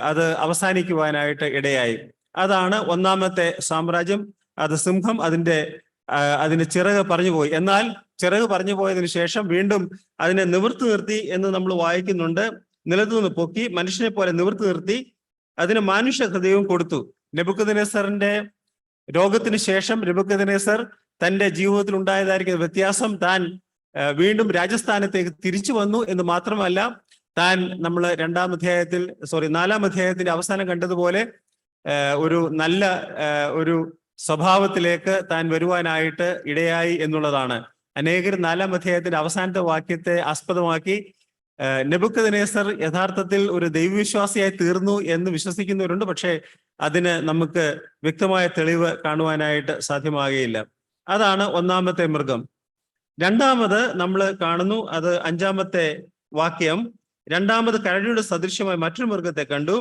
അത് അവസാനിക്കുവാനായിട്ട് ഇടയായി. അതാണ് ഒന്നാമത്തെ സാമ്രാജ്യം. അത് സിംഹം അതിന് ചിറക് പറഞ്ഞുപോയി. എന്നാൽ ചിറക് പറഞ്ഞു പോയതിനു ശേഷം വീണ്ടും അതിനെ നിവർത്തി നിർത്തി എന്ന് നമ്മൾ വായിക്കുന്നുണ്ട്. നിലത്തു നിന്ന് പൊക്കി മനുഷ്യനെ പോലെ നിവർത്തി നിർത്തി അതിന് മാനുഷ്യ ഹൃദയവും കൊടുത്തു. നെബൂഖദ്നേസറിന്റെ രോഗത്തിന് ശേഷം നെബൂഖദ്നേസർ തന്റെ ജീവിതത്തിൽ ഉണ്ടായതായിരിക്കുന്ന വ്യത്യാസം, താൻ വീണ്ടും രാജസ്ഥാനത്തേക്ക് തിരിച്ചു വന്നു എന്ന് മാത്രമല്ല, താൻ നമ്മൾ 4 അധ്യായത്തിന്റെ അവസാനം കണ്ടതുപോലെ ഒരു നല്ല ഒരു സ്വഭാവത്തിലേക്ക് താൻ വരുവാനായിട്ട് ഇടയായി എന്നുള്ളതാണ്. അനേകർ 4 അധ്യായത്തിന്റെ അവസാനത്തെ വാക്യത്തെ ആസ്പദമാക്കി നെബൂഖദ്നേസർ യഥാർത്ഥത്തിൽ ഒരു ദൈവവിശ്വാസിയായി തീർന്നു എന്ന് വിശ്വസിക്കുന്നവരുണ്ട്. പക്ഷേ അതിന് നമുക്ക് വ്യക്തമായ തെളിവ് കാണുവാനായിട്ട് സാധ്യമാകുകയില്ല. അതാണ് ഒന്നാമത്തെ മൃഗം. രണ്ടാമത് നമ്മൾ കാണുന്നു, അത് 5-ാമത്തെ വാക്യം. രണ്ടാമത് കരടിയുടെ സദൃശ്യമായ മറ്റൊരു മൃഗത്തെ കണ്ടു.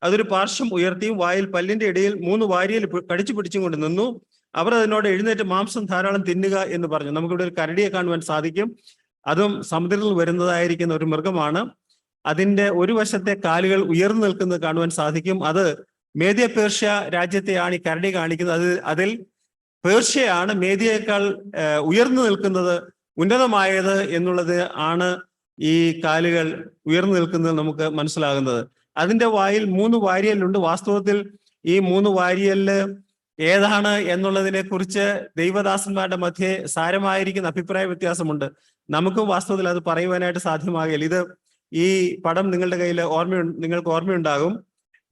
അതൊരു പാർശ്വം ഉയർത്തിയും വായിൽ പല്ലിന്റെ ഇടയിൽ 3 വാരിയിൽ കടിച്ചു പിടിച്ചും കൊണ്ട് നിന്നു. അവർ അതിനോട് എഴുന്നേറ്റ് മാംസം ധാരാളം തിന്നുക എന്ന് പറഞ്ഞു. നമുക്കിവിടെ ഒരു കരടിയെ കാണുവാൻ സാധിക്കും. അതും സമുദ്രത്തിൽ വരുന്നതായിരിക്കുന്ന ഒരു മൃഗമാണ്. അതിന്റെ ഒരു വശത്തെ കാലുകൾ ഉയർന്നു നിൽക്കുന്നത് കാണുവാൻ സാധിക്കും. അത് മേദ്യ പേർഷ്യ രാജ്യത്തെയാണ് ഈ കരടി കാണിക്കുന്നത്. അതിൽ പേർഷ്യയാണ് മേദ്യയേക്കാൾ ഉയർന്നു നിൽക്കുന്നത്, ഉന്നതമായത് എന്നുള്ളത് ആണ് ഈ കാലുകൾ ഉയർന്നു നിൽക്കുന്നത് നമുക്ക് മനസ്സിലാകുന്നത്. അതിന്റെ വായിൽ 3 വാരിയലുണ്ട്. വാസ്തവത്തിൽ ഈ 3 വാരിയലില് ഏതാണ് എന്നുള്ളതിനെ കുറിച്ച് ദൈവദാസന്മാരുടെ മധ്യേ സാരമായിരിക്കുന്ന അഭിപ്രായ വ്യത്യാസമുണ്ട്. നമുക്കും വാസ്തവത്തിൽ അത് പറയുവാനായിട്ട് സാധ്യമാകില്ല. ഈ പടം നിങ്ങളുടെ കയ്യിൽ നിങ്ങൾക്ക് ഓർമ്മയുണ്ടാകും.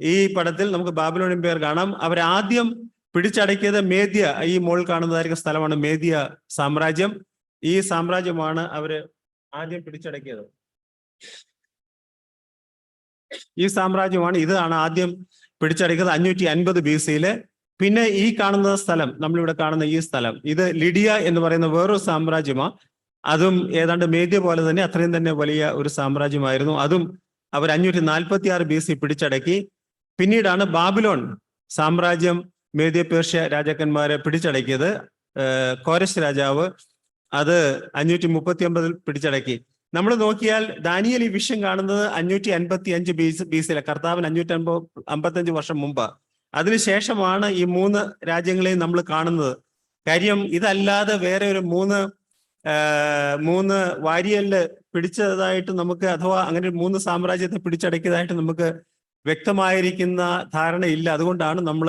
ഈ പടത്തിൽ നമുക്ക് ബാബിലോണിയൻ പേർ കാണാം. അവരാദ്യം പിടിച്ചടക്കിയത് മേദ്യ, ഈ മോൾ കാണുന്നതായിരിക്കുന്ന സ്ഥലമാണ് മേദ്യ സാമ്രാജ്യം. ഈ സാമ്രാജ്യമാണ് അവര് ആദ്യം പിടിച്ചടക്കിയത്. ഈ സാമ്രാജ്യമാണ്, ഇതാണ് ആദ്യം പിടിച്ചടക്കിയത് 550 BC. പിന്നെ ഈ കാണുന്ന സ്ഥലം, നമ്മളിവിടെ കാണുന്ന ഈ സ്ഥലം, ഇത് ലിഡിയ എന്ന് പറയുന്ന വേറൊരു സാമ്രാജ്യമാണ്. അതും ഏതാണ്ട് മേദ്യ പോലെ തന്നെ അത്രയും തന്നെ വലിയ ഒരു സാമ്രാജ്യമായിരുന്നു. അതും അവർ 546 BC പിടിച്ചടക്കി. പിന്നീടാണ് ബാബിലോൺ സാമ്രാജ്യം മേദ്യ പേർഷ്യ രാജാക്കന്മാരെ പിടിച്ചടക്കിയത്. കോരശ് രാജാവ് അത് 539 പിടിച്ചടക്കി. നമ്മൾ നോക്കിയാൽ ദാനിയേൽ ഈ വിഷയം കാണുന്നത് 555 BC, കർത്താവിന് 555 വർഷം മുമ്പ്. അതിനുശേഷമാണ് ഈ 3 രാജ്യങ്ങളെയും നമ്മൾ കാണുന്നത്. കാര്യം ഇതല്ലാതെ വേറെ ഒരു 3 വാരിയലില് പിടിച്ചതായിട്ട് നമുക്ക്, അഥവാ അങ്ങനെ 3 സാമ്രാജ്യത്തെ പിടിച്ചടക്കിയതായിട്ട് നമുക്ക് വ്യക്തമായിരിക്കുന്ന ധാരണയില്ല. അതുകൊണ്ടാണ് നമ്മൾ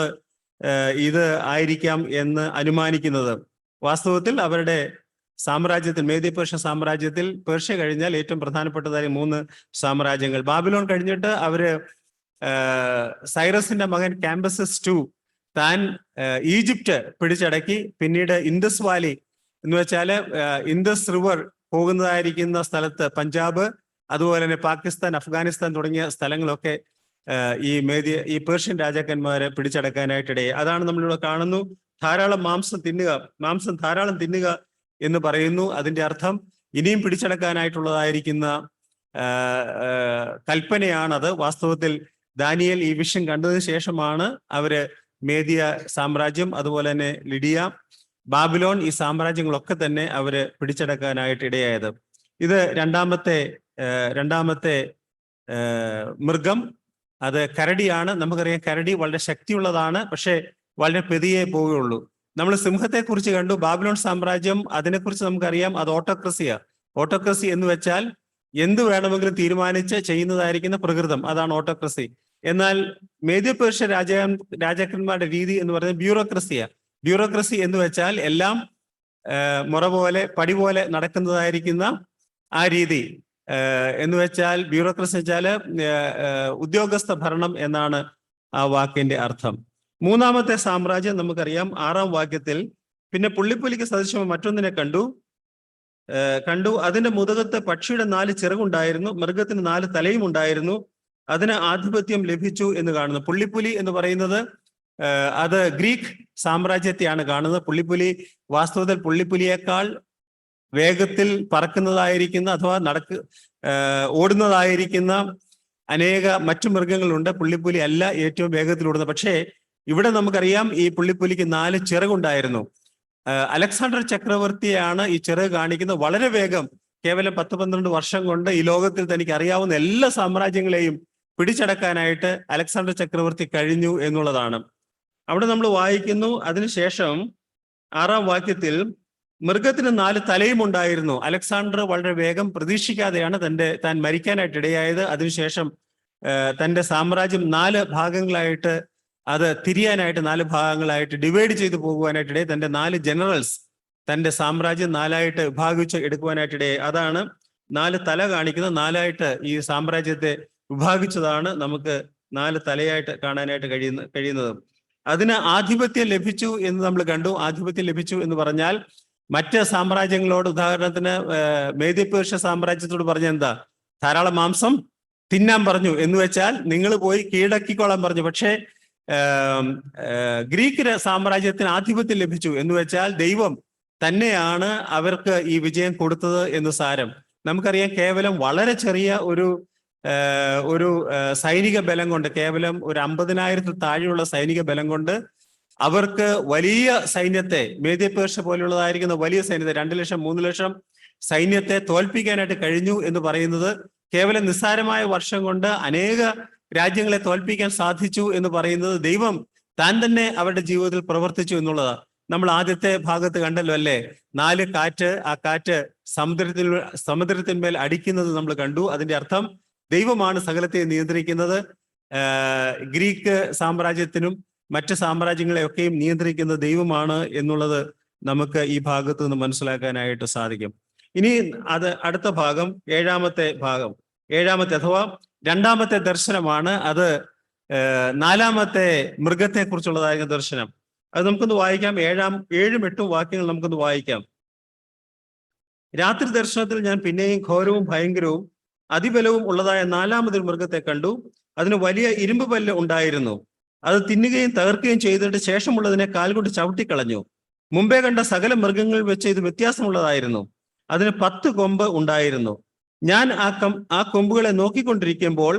ഇത് ആയിരിക്കാം എന്ന് അനുമാനിക്കുന്നത്. വാസ്തവത്തിൽ അവരുടെ സാമ്രാജ്യത്തിൽ, മേദ്യ പേർഷ്യ സാമ്രാജ്യത്തിൽ പേർഷ്യ കഴിഞ്ഞാൽ ഏറ്റവും പ്രധാനപ്പെട്ടതായ 3 സാമ്രാജ്യങ്ങൾ. ബാബിലോൺ കഴിഞ്ഞിട്ട് അവര് സൈറസിന്റെ മകൻ കാമ്പസസ് II താൻ ഈജിപ്റ്റ് പിടിച്ചടക്കി. പിന്നീട് ഇൻഡസ് വാലി എന്ന് വെച്ചാൽ ഇൻഡസ് റിവർ പോകുന്നതായിരിക്കുന്ന സ്ഥലത്ത് പഞ്ചാബ്, അതുപോലെ തന്നെ പാകിസ്ഥാൻ, അഫ്ഗാനിസ്ഥാൻ തുടങ്ങിയ സ്ഥലങ്ങളൊക്കെ ഈ പേർഷ്യൻ രാജാക്കന്മാരെ പിടിച്ചടക്കാനായിട്ടിടയെ. അതാണ് നമ്മളിവിടെ കാണുന്നു. മാംസം ധാരാളം തിന്നുക എന്ന് പറയുന്നു. അതിന്റെ അർത്ഥം ഇനിയും പിടിച്ചടക്കാനായിട്ടുള്ളതായിരിക്കുന്ന കൽപ്പനയാണത്. വാസ്തവത്തിൽ ദാനിയേൽ ഈ വിഷയം കണ്ടതിന് ശേഷമാണ് അവര് മേദ്യ സാമ്രാജ്യം, അതുപോലെ തന്നെ ലിഡിയ, ബാബിലോൺ, ഈ സാമ്രാജ്യങ്ങളൊക്കെ തന്നെ അവര് പിടിച്ചടക്കാനായിട്ട് ഇടയായത്. ഇത് രണ്ടാമത്തെ മൃഗം. അത് കരടിയാണ്. നമുക്കറിയാം കരടി വളരെ ശക്തിയുള്ളതാണ്, പക്ഷെ വളരെ പെതിയെ പോവുകയുള്ളൂ. നമ്മൾ സിംഹത്തെ കുറിച്ച് കണ്ടു. ബാബിലോൺ സാമ്രാജ്യം, അതിനെക്കുറിച്ച് നമുക്കറിയാം, അത് ഓട്ടോക്രസി എന്ന് വെച്ചാൽ എന്ത് വേണമെങ്കിലും തീരുമാനിച്ച് ചെയ്യുന്നതായിരിക്കുന്ന പ്രകൃതം, അതാണ് ഓട്ടോക്രസി. എന്നാൽ മേദ്യ പേർഷ്യ രാജാക്കന്മാരുടെ രീതി എന്ന് പറയുന്നത് ബ്യൂറോക്രസി എന്ന് വെച്ചാൽ എല്ലാം മുറ പോലെ പടി പോലെ നടക്കുന്നതായിരിക്കുന്ന ആ രീതി എന്ന് വെച്ചാൽ, ബ്യൂറോക്രസി വെച്ചാല് ഉദ്യോഗസ്ഥ ഭരണം എന്നാണ് ആ വാക്കിന്റെ അർത്ഥം. മൂന്നാമത്തെ സാമ്രാജ്യം നമുക്കറിയാം 6-ാം വാക്യത്തിൽ. പിന്നെ പുള്ളിപ്പുലിക്ക് സദൃശമായ മറ്റൊന്നിനെ കണ്ടു. അതിന്റെ മുതുകത്ത് പക്ഷിയുടെ 4 ചിറകുണ്ടായിരുന്നു, മൃഗത്തിന് 4 തലയും ഉണ്ടായിരുന്നു, അതിന് ആധിപത്യം ലഭിച്ചു എന്ന് കാണുന്നു. പുള്ളിപ്പുലി എന്ന് പറയുന്നത് അത് ഗ്രീക്ക് സാമ്രാജ്യത്തെയാണ് കാണുന്നത്. പുള്ളിപ്പുലി വാസ്തവത്തിൽ പുള്ളിപ്പുലിയേക്കാൾ വേഗത്തിൽ പറക്കുന്നതായിരിക്കുന്ന, അഥവാ ഓടുന്നതായിരിക്കുന്ന അനേക മറ്റു മൃഗങ്ങളുണ്ട്. പുള്ളിപ്പുലി അല്ല ഏറ്റവും വേഗത്തിൽ ഓടുന്നത്. പക്ഷേ ഇവിടെ നമുക്കറിയാം ഈ പുള്ളിപ്പുലിക്ക് 4 ചിറകുണ്ടായിരുന്നു. അലക്സാണ്ടർ ചക്രവർത്തിയാണ് ഈ ചിറക് കാണിക്കുന്നത്. വളരെ വേഗം, കേവലം 10-12 വർഷം കൊണ്ട് ഈ ലോകത്തിൽ തനിക്ക് അറിയാവുന്ന എല്ലാ സാമ്രാജ്യങ്ങളെയും പിടിച്ചടക്കാനായിട്ട് അലക്സാണ്ടർ ചക്രവർത്തി കഴിഞ്ഞു എന്നുള്ളതാണ്. അവിടെ നമ്മൾ വായിക്കുന്നു, അതിനുശേഷം 6-ാം വാക്യത്തിൽ മൃഗത്തിന് 4 തലയും ഉണ്ടായിരുന്നു. അലക്സാണ്ടർ വളരെ വേഗം പ്രതീക്ഷിക്കാതെയാണ് താൻ മരിക്കാനായിട്ട് ഇടയായത്. അതിനുശേഷം തന്റെ സാമ്രാജ്യം 4 ഭാഗങ്ങളായിട്ട് അത് തിരിയാനായിട്ട് 4 ഭാഗങ്ങളായിട്ട് ഡിവൈഡ് ചെയ്തു പോകുവാനായിട്ടിടെ തന്റെ 4 ജനറൽസ് തന്റെ സാമ്രാജ്യം 4ആയിട്ട് വിഭാഗിച്ച് എടുക്കുവാനായിട്ടിടെ അതാണ് 4 തല കാണിക്കുന്നത്. 4ആയിട്ട് ഈ സാമ്രാജ്യത്തെ വിഭാഗിച്ചതാണ് നമുക്ക് 4 തലയായിട്ട് കാണാനായിട്ട് കഴിയുന്നത്. അതിന് ആധിപത്യം ലഭിച്ചു എന്ന് നമ്മൾ കണ്ടു. ആധിപത്യം ലഭിച്ചു എന്ന് പറഞ്ഞാൽ മറ്റ് സാമ്രാജ്യങ്ങളോട്, ഉദാഹരണത്തിന് മേദ്യ-പേർഷ്യ സാമ്രാജ്യത്തോട് പറഞ്ഞ എന്താ? ധാരാളം മാംസം തിന്നാൻ പറഞ്ഞു എന്ന് വെച്ചാൽ നിങ്ങൾ പോയി കീഴടക്കിക്കോളാൻ പറഞ്ഞു. പക്ഷേ ഗ്രീക്ക് സാമ്രാജ്യത്തിന് ആധിപത്യം ലഭിച്ചു എന്ന് വെച്ചാൽ ദൈവം തന്നെയാണ് അവർക്ക് ഈ വിജയം കൊടുത്തത് എന്ന് സാരം. നമുക്കറിയാം, കേവലം വളരെ ചെറിയ ഒരു സൈനിക ബലം കൊണ്ട്, കേവലം ഒരു 50,000-ൽ താഴെയുള്ള സൈനിക ബലം കൊണ്ട് അവർക്ക് വലിയ സൈന്യത്തെ, മേദ്യ-പേർഷ്യ പോലുള്ളതായിരിക്കുന്ന വലിയ സൈന്യത്തെ, 2 ലക്ഷം 3 ലക്ഷം സൈന്യത്തെ തോൽപ്പിക്കാനായിട്ട് കഴിഞ്ഞു എന്ന് പറയുന്നത് കേവലം നിസ്സാരമായ വർഷം കൊണ്ട് അനേക രാജ്യങ്ങളെ തോൽപ്പിക്കാൻ സാധിച്ചു എന്ന് പറയുന്നത് ദൈവം താൻ തന്നെ അവരുടെ ജീവിതത്തിൽ പ്രവർത്തിച്ചു എന്നുള്ളതാണ്. നമ്മൾ ആദ്യത്തെ ഭാഗത്ത് കണ്ടല്ലോ അല്ലേ, 4 കാറ്റ്, ആ കാറ്റ് സമുദ്രത്തിന്മേൽ അടിക്കുന്നത് നമ്മൾ കണ്ടു. അതിന്റെ അർത്ഥം ദൈവമാണ് സകലത്തെ നിയന്ത്രിക്കുന്നത്. ഗ്രീക്ക് സാമ്രാജ്യത്തിനും മറ്റ് സാമ്രാജ്യങ്ങളെയൊക്കെയും നിയന്ത്രിക്കുന്ന ദൈവമാണ് എന്നുള്ളത് നമുക്ക് ഈ ഭാഗത്ത് നിന്ന് മനസ്സിലാക്കാനായിട്ട് സാധിക്കും. ഇനി അടുത്ത ഭാഗം, 7-ാമത്തെ ഭാഗം, 7-ാമത്തെ അഥവാ 2-ാമത്തെ ദർശനമാണ്. അത് 4-ാമത്തെ മൃഗത്തെ കുറിച്ചുള്ളതായിരുന്ന ദർശനം. അത് നമുക്കൊന്ന് വായിക്കാം. 7-ഉം 8-ഉം വാക്യങ്ങൾ നമുക്കൊന്ന് വായിക്കാം. രാത്രി ദർശനത്തിൽ ഞാൻ പിന്നെയും ഘോരവും ഭയങ്കരവും അതിബലവും ഉള്ളതായ 4-ാമതൊരു മൃഗത്തെ കണ്ടു. അതിന് വലിയ ഇരുമ്പ് പല്ല് ഉണ്ടായിരുന്നു. അത് തിന്നുകയും തകർക്കുകയും ചെയ്തിട്ട് ശേഷമുള്ളതിനെ കാൽകൊണ്ട് ചവിട്ടിക്കളഞ്ഞു. മുമ്പേ കണ്ട സകല മൃഗങ്ങളിൽ വെച്ച് ഇത് വ്യത്യാസമുള്ളതായിരുന്നു. അതിന് 10 കൊമ്പ് ഉണ്ടായിരുന്നു. ഞാൻ ആ കൊമ്പുകളെ നോക്കിക്കൊണ്ടിരിക്കുമ്പോൾ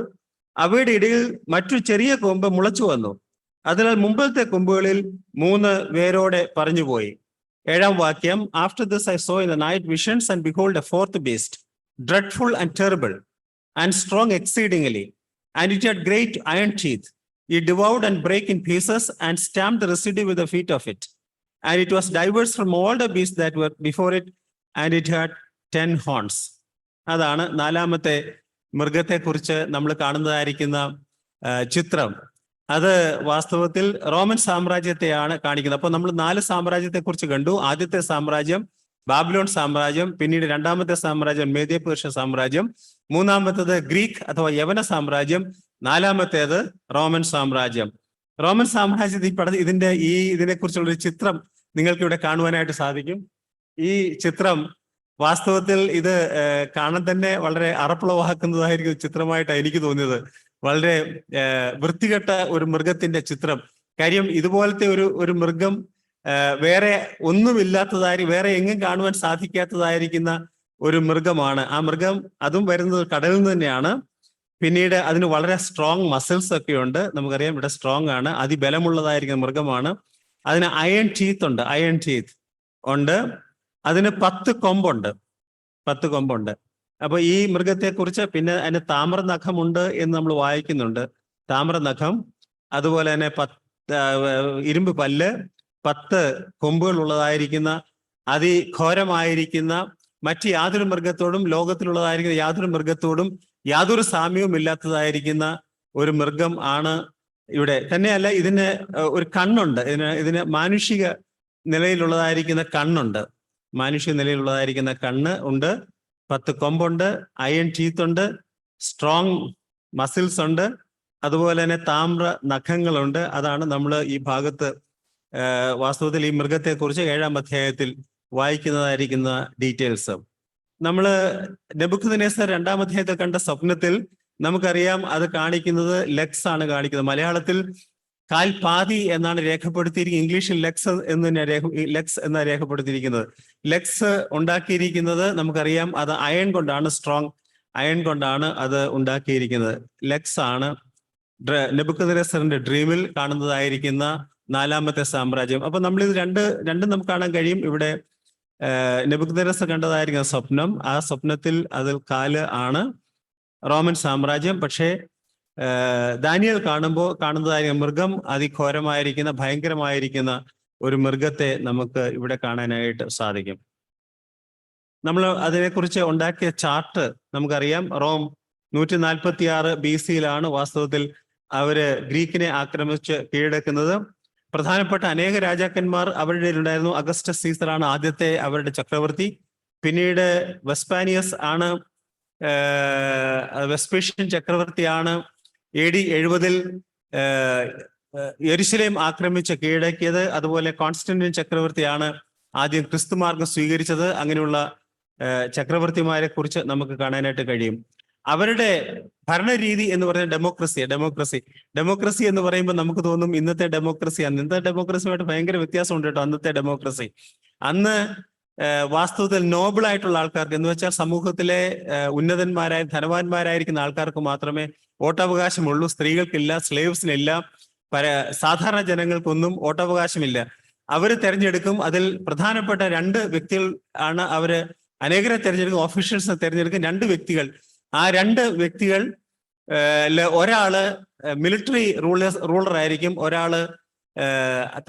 അവയുടെ ഇടയിൽ മറ്റൊരു ചെറിയ കൊമ്പ് മുളച്ചു വന്നു. അതിനാൽ മുമ്പത്തെ കൊമ്പുകളിൽ 3 വേരോടെ പറഞ്ഞുപോയി. 7-ാം വാക്യം. After this I saw in the night visions, and behold, a 4th beast, dreadful and terrible, and strong exceedingly, and it had great iron teeth. It devoured and brake in pieces, and stamped the residue with the feet of it. And it was diverse from all the beasts that were before it, and it had 10 horns. അതാണ് 4-ാമത്തെ മൃഗത്തെ കുറിച്ച് നമ്മൾ കാണുന്നതായിരിക്കുന്ന ചിത്രം. അത് വാസ്തവത്തിൽ Roman സാമ്രാജ്യത്തെയാണ് കാണിക്കുന്നത്. അപ്പൊ നമ്മൾ 4 സാമ്രാജ്യത്തെ കുറിച്ച് കണ്ടു. ആദ്യത്തെ സാമ്രാജ്യം ബാബിലോൺ സാമ്രാജ്യം, പിന്നീട് 2-ാമത്തെ സാമ്രാജ്യം മേദ്യ-പേർഷ്യ സാമ്രാജ്യം, 3-ാമത്തേത് ഗ്രീക്ക് അഥവാ യവന സാമ്രാജ്യം, 4-ാമത്തേത് റോമൻ സാമ്രാജ്യം. റോമൻ സാമ്രാജ്യത്തിൽ ഇതിനെ കുറിച്ചുള്ള ഒരു ചിത്രം നിങ്ങൾക്ക് ഇവിടെ കാണുവാനായിട്ട് സാധിക്കും. ഈ ചിത്രം വാസ്തവത്തിൽ ഇത് കാണാൻ തന്നെ വളരെ അറപ്പുളവാക്കുന്നതായിരിക്കും ചിത്രമായിട്ടാണ് എനിക്ക് തോന്നിയത്. വളരെ വൃത്തികെട്ട ഒരു മൃഗത്തിന്റെ ചിത്രം. കാര്യം ഇതുപോലത്തെ ഒരു മൃഗം വേറെ വേറെ എങ്ങും കാണുവാൻ സാധിക്കാത്തതായിരിക്കുന്ന ഒരു മൃഗമാണ്. ആ മൃഗം അതും വരുന്നത് കടലിൽ നിന്ന് തന്നെയാണ്. പിന്നീട് അതിന് വളരെ സ്ട്രോങ് മസിൽസ് ഒക്കെ ഉണ്ട്. നമുക്കറിയാം ഇവിടെ സ്ട്രോങ് ആണ്, അതിബലമുള്ളതായിരിക്കുന്ന മൃഗമാണ്. അതിന് അയൺ ടീത്ത് ഉണ്ട്. അതിന് 10 കൊമ്പുണ്ട്. അപ്പൊ ഈ മൃഗത്തെ കുറിച്ച് പിന്നെ അതിന് താമ്രനഖമുണ്ട് എന്ന് നമ്മൾ വായിക്കുന്നുണ്ട്. താമ്രനഖം, അതുപോലെ തന്നെ ഇരുമ്പ് പല്ല്, 10 കൊമ്പുകൾ ഉള്ളതായിരിക്കുന്ന അതിഘോരമായിരിക്കുന്ന മറ്റ് യാതൊരു മൃഗത്തോടും, ലോകത്തിലുള്ളതായിരിക്കുന്ന യാതൊരു മൃഗത്തോടും യാതൊരു സാമ്യവും ഇല്ലാത്തതായിരിക്കുന്ന ഒരു മൃഗം ആണ് ഇവിടെ. തന്നെയല്ല, ഇതിന് ഒരു കണ്ണുണ്ട്. ഇതിന് മാനുഷിക നിലയിലുള്ളതായിരിക്കുന്ന കണ്ണുണ്ട്. കണ്ണ് ഉണ്ട്, 10 കൊമ്പുണ്ട്, അയൺ ടീത്ത് ഉണ്ട്, സ്ട്രോങ് മസിൽസ് ഉണ്ട്, അതുപോലെ തന്നെ താമ്ര നഖങ്ങളുണ്ട്. അതാണ് നമ്മൾ ഈ ഭാഗത്ത് വാസ്തവത്തിൽ ഈ മൃഗത്തെ കുറിച്ച് 7-ാം അധ്യായത്തിൽ വായിക്കുന്നതായിരിക്കുന്ന ഡീറ്റെയിൽസ്. നമ്മൾ നെബൂഖദ്നേസർ 2-ാം അധ്യായത്തിൽ കണ്ട സ്വപ്നത്തിൽ നമുക്കറിയാം അത് കാണിക്കുന്നത് ലെഗ്സ് ആണ് കാണിക്കുന്നത്. മലയാളത്തിൽ കാൽപാതി എന്നാണ് രേഖപ്പെടുത്തിയിരിക്കുന്നത്. ഇംഗ്ലീഷിൽ ലെഗ്സ് എന്നാണ് രേഖപ്പെടുത്തിയിരിക്കുന്നത്. ലെഗ്സ് ഉണ്ടാക്കിയിരിക്കുന്നത് നമുക്കറിയാം അത് അയൺ കൊണ്ടാണ്, സ്ട്രോങ് അയൺ കൊണ്ടാണ് അത് ഉണ്ടാക്കിയിരിക്കുന്നത്. ലെഗ്സ് ആണ് നെബൂഖദ്നേസറിന്റെ ഡ്രീമിൽ കാണുന്നതായിരിക്കുന്ന 4-ാമത്തെ സാമ്രാജ്യം. അപ്പൊ നമ്മൾ ഇത് രണ്ടും നമുക്ക് കാണാൻ കഴിയും. ഇവിടെ നെബൂഖദ്നേസർ കണ്ടതായിരിക്കുന്ന സ്വപ്നം, ആ സ്വപ്നത്തിൽ അതിൽ 4 ആണ് റോമൻ സാമ്രാജ്യം. പക്ഷേ ദാനിയേൽ കാണുന്നതായ മൃഗം അതിഘോരമായിരിക്കുന്ന ഭയങ്കരമായിരിക്കുന്ന ഒരു മൃഗത്തെ നമുക്ക് ഇവിടെ കാണാനായിട്ട് സാധിക്കും. നമ്മൾ അതിനെക്കുറിച്ച് ഉണ്ടാക്കിയ ചാർട്ട് നമുക്കറിയാം. റോം 146 BC വാസ്തവത്തിൽ അവര് ഗ്രീക്കിനെ ആക്രമിച്ച് കീഴടക്കുന്നത്. പ്രധാനപ്പെട്ട അനേക രാജാക്കന്മാർ അവരുടെ ഉണ്ടായിരുന്നു. അഗസ്റ്റസ് സീസറാണ് ആദ്യത്തെ അവരുടെ ചക്രവർത്തി. പിന്നീട് വെസ്പാനിയസ് ആണ്, വെസ്പേഷ്യൻ ചക്രവർത്തിയാണ് AD 70 യെരുശലേം ആക്രമിച്ച് കീഴടക്കിയത്. അതുപോലെ കോൺസ്റ്റന്റൈൻ ചക്രവർത്തിയാണ് ആദ്യം ക്രിസ്തുമാർഗം സ്വീകരിച്ചത്. അങ്ങനെയുള്ള ചക്രവർത്തിമാരെ കുറിച്ച് നമുക്ക് കാണാനായിട്ട് കഴിയും. അവരുടെ ഭരണരീതി എന്ന് പറയുന്നത് ഡെമോക്രസി എന്ന് പറയുമ്പോൾ നമുക്ക് തോന്നും ഇന്നത്തെ ഡെമോക്രസിയുമായിട്ട് ഭയങ്കര വ്യത്യാസമുണ്ട് കേട്ടോ. അന്നത്തെ ഡെമോക്രസി, അന്ന് വാസ്തവത്തിൽ നോബിൾ ആയിട്ടുള്ള ആൾക്കാർക്ക്, എന്ന് വെച്ചാൽ സമൂഹത്തിലെ ഉന്നതന്മാരായ ധനവാന്മാരായിരിക്കുന്ന ആൾക്കാർക്ക് മാത്രമേ വോട്ടവകാശമുള്ളൂ. സ്ത്രീകൾക്കില്ല, സ്ലേവ്സിനില്ല, സാധാരണ ജനങ്ങൾക്കൊന്നും വോട്ടവകാശമില്ല. അവര് തെരഞ്ഞെടുക്കും. അതിൽ പ്രധാനപ്പെട്ട 2 വ്യക്തികൾ ആണ് അവര് അനേകരെ തെരഞ്ഞെടുക്കും, ഓഫീഷ്യൽസിനെ തെരഞ്ഞെടുക്കും. 2 വ്യക്തികൾ, ആ 2 വ്യക്തികൾ ഒരാള് മിലിറ്ററി റൂളർ ആയിരിക്കും, ഒരാള്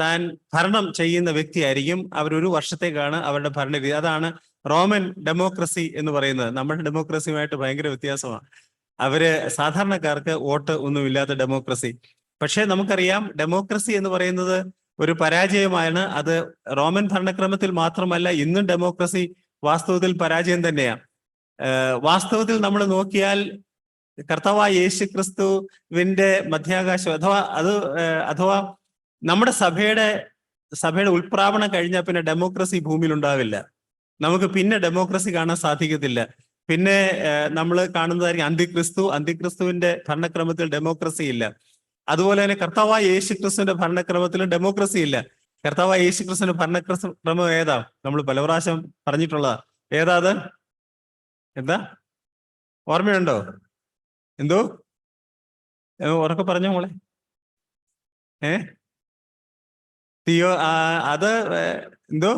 താൻ ഭരണം ചെയ്യുന്ന വ്യക്തിയായിരിക്കും. അവരൊരു വർഷത്തേക്കാണ് അവരുടെ ഭരണരീതി. അതാണ് റോമൻ ഡെമോക്രസി എന്ന് പറയുന്നത്. നമ്മുടെ ഡെമോക്രസിയുമായിട്ട് ഭയങ്കര വ്യത്യാസമാണ്. അവര് സാധാരണക്കാർക്ക് വോട്ട് ഒന്നുമില്ലാത്ത ഡെമോക്രസി. പക്ഷെ നമുക്കറിയാം ഡെമോക്രസി എന്ന് പറയുന്നത് ഒരു പരാജയമാണ്. അത് റോമൻ ഭരണക്രമത്തിൽ മാത്രമല്ല, ഇന്നും ഡെമോക്രസി വാസ്തവത്തിൽ പരാജയം തന്നെയാണ്. വാസ്തവത്തിൽ നമ്മൾ നോക്കിയാൽ കർത്താവായ യേശു ക്രിസ്തുവിന്റെ മധ്യാകാശം അഥവാ നമ്മുടെ സഭയുടെ ഉൾപ്രാവണം കഴിഞ്ഞാൽ പിന്നെ ഡെമോക്രസി ഭൂമിയിൽ ഉണ്ടാവില്ല. നമുക്ക് പിന്നെ ഡെമോക്രസി കാണാൻ സാധിക്കത്തില്ല. പിന്നെ നമ്മൾ കാണുന്നതായിരിക്കും അന്തിക്രിസ്തുവിന്റെ ഭരണക്രമത്തിൽ ഡെമോക്രസി ഇല്ല. അതുപോലെ തന്നെ കർത്താവായ യേശു ക്രിസ്തുവിന്റെ ഭരണക്രമത്തിലും ഡെമോക്രസി ഇല്ല. കർത്താവായ യേശു ക്രിസ്തുവിന്റെ ഭരണക്രമം ഏതാ? നമ്മൾ പല പ്രാവശ്യം പറഞ്ഞിട്ടുള്ളതാ. ഏതാ അത്? എന്താ ഓർമ്മയുണ്ടോ? എന്തോ ഉറക്കെ പറഞ്ഞോ മോളെ. അത് എന്തോ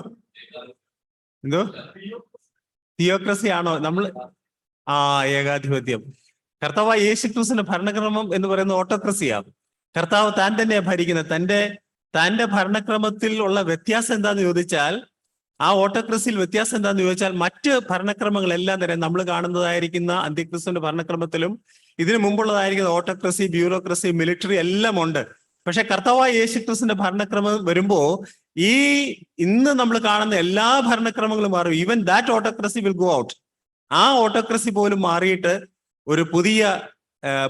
തിയോക്രസി ആണോ? നമ്മൾ ഏകാധിപത്യം. കർത്താവായ യേശു ക്രിസ്തുവിന്റെ ഭരണക്രമം എന്ന് പറയുന്നത് ഓട്ടോക്രസിയാണ്. കർത്താവ് താൻ തന്നെയാണ് ഭരിക്കുന്നത്. തന്റെ ഭരണക്രമത്തിൽ ഉള്ള വ്യത്യാസം എന്താന്ന് ചോദിച്ചാൽ, ആ ഓട്ടോക്രസിയിൽ വ്യത്യാസം എന്താന്ന് ചോദിച്ചാൽ, മറ്റ് ഭരണക്രമങ്ങളെല്ലാം തന്നെ നമ്മൾ കാണുന്നതായിരിക്കുന്ന അന്തിക്രിസ്തുവിന്റെ ഭരണക്രമത്തിലും ഇതിനു മുമ്പുള്ളതായിരിക്കുന്ന ഓട്ടോക്രസി, ബ്യൂറോക്രസി, മിലിറ്ററി എല്ലാം ഉണ്ട്. പക്ഷെ കർത്താവായ യേശു ക്രിസ്തുവിന്റെ ഭരണക്രമം വരുമ്പോ ഇന്ന് നമ്മൾ കാണുന്ന എല്ലാ ഭരണക്രമങ്ങളും മാറും. Even that autocracy will go out. ആ ഓട്ടോക്രസി പോലും മാറിയിട്ട് ഒരു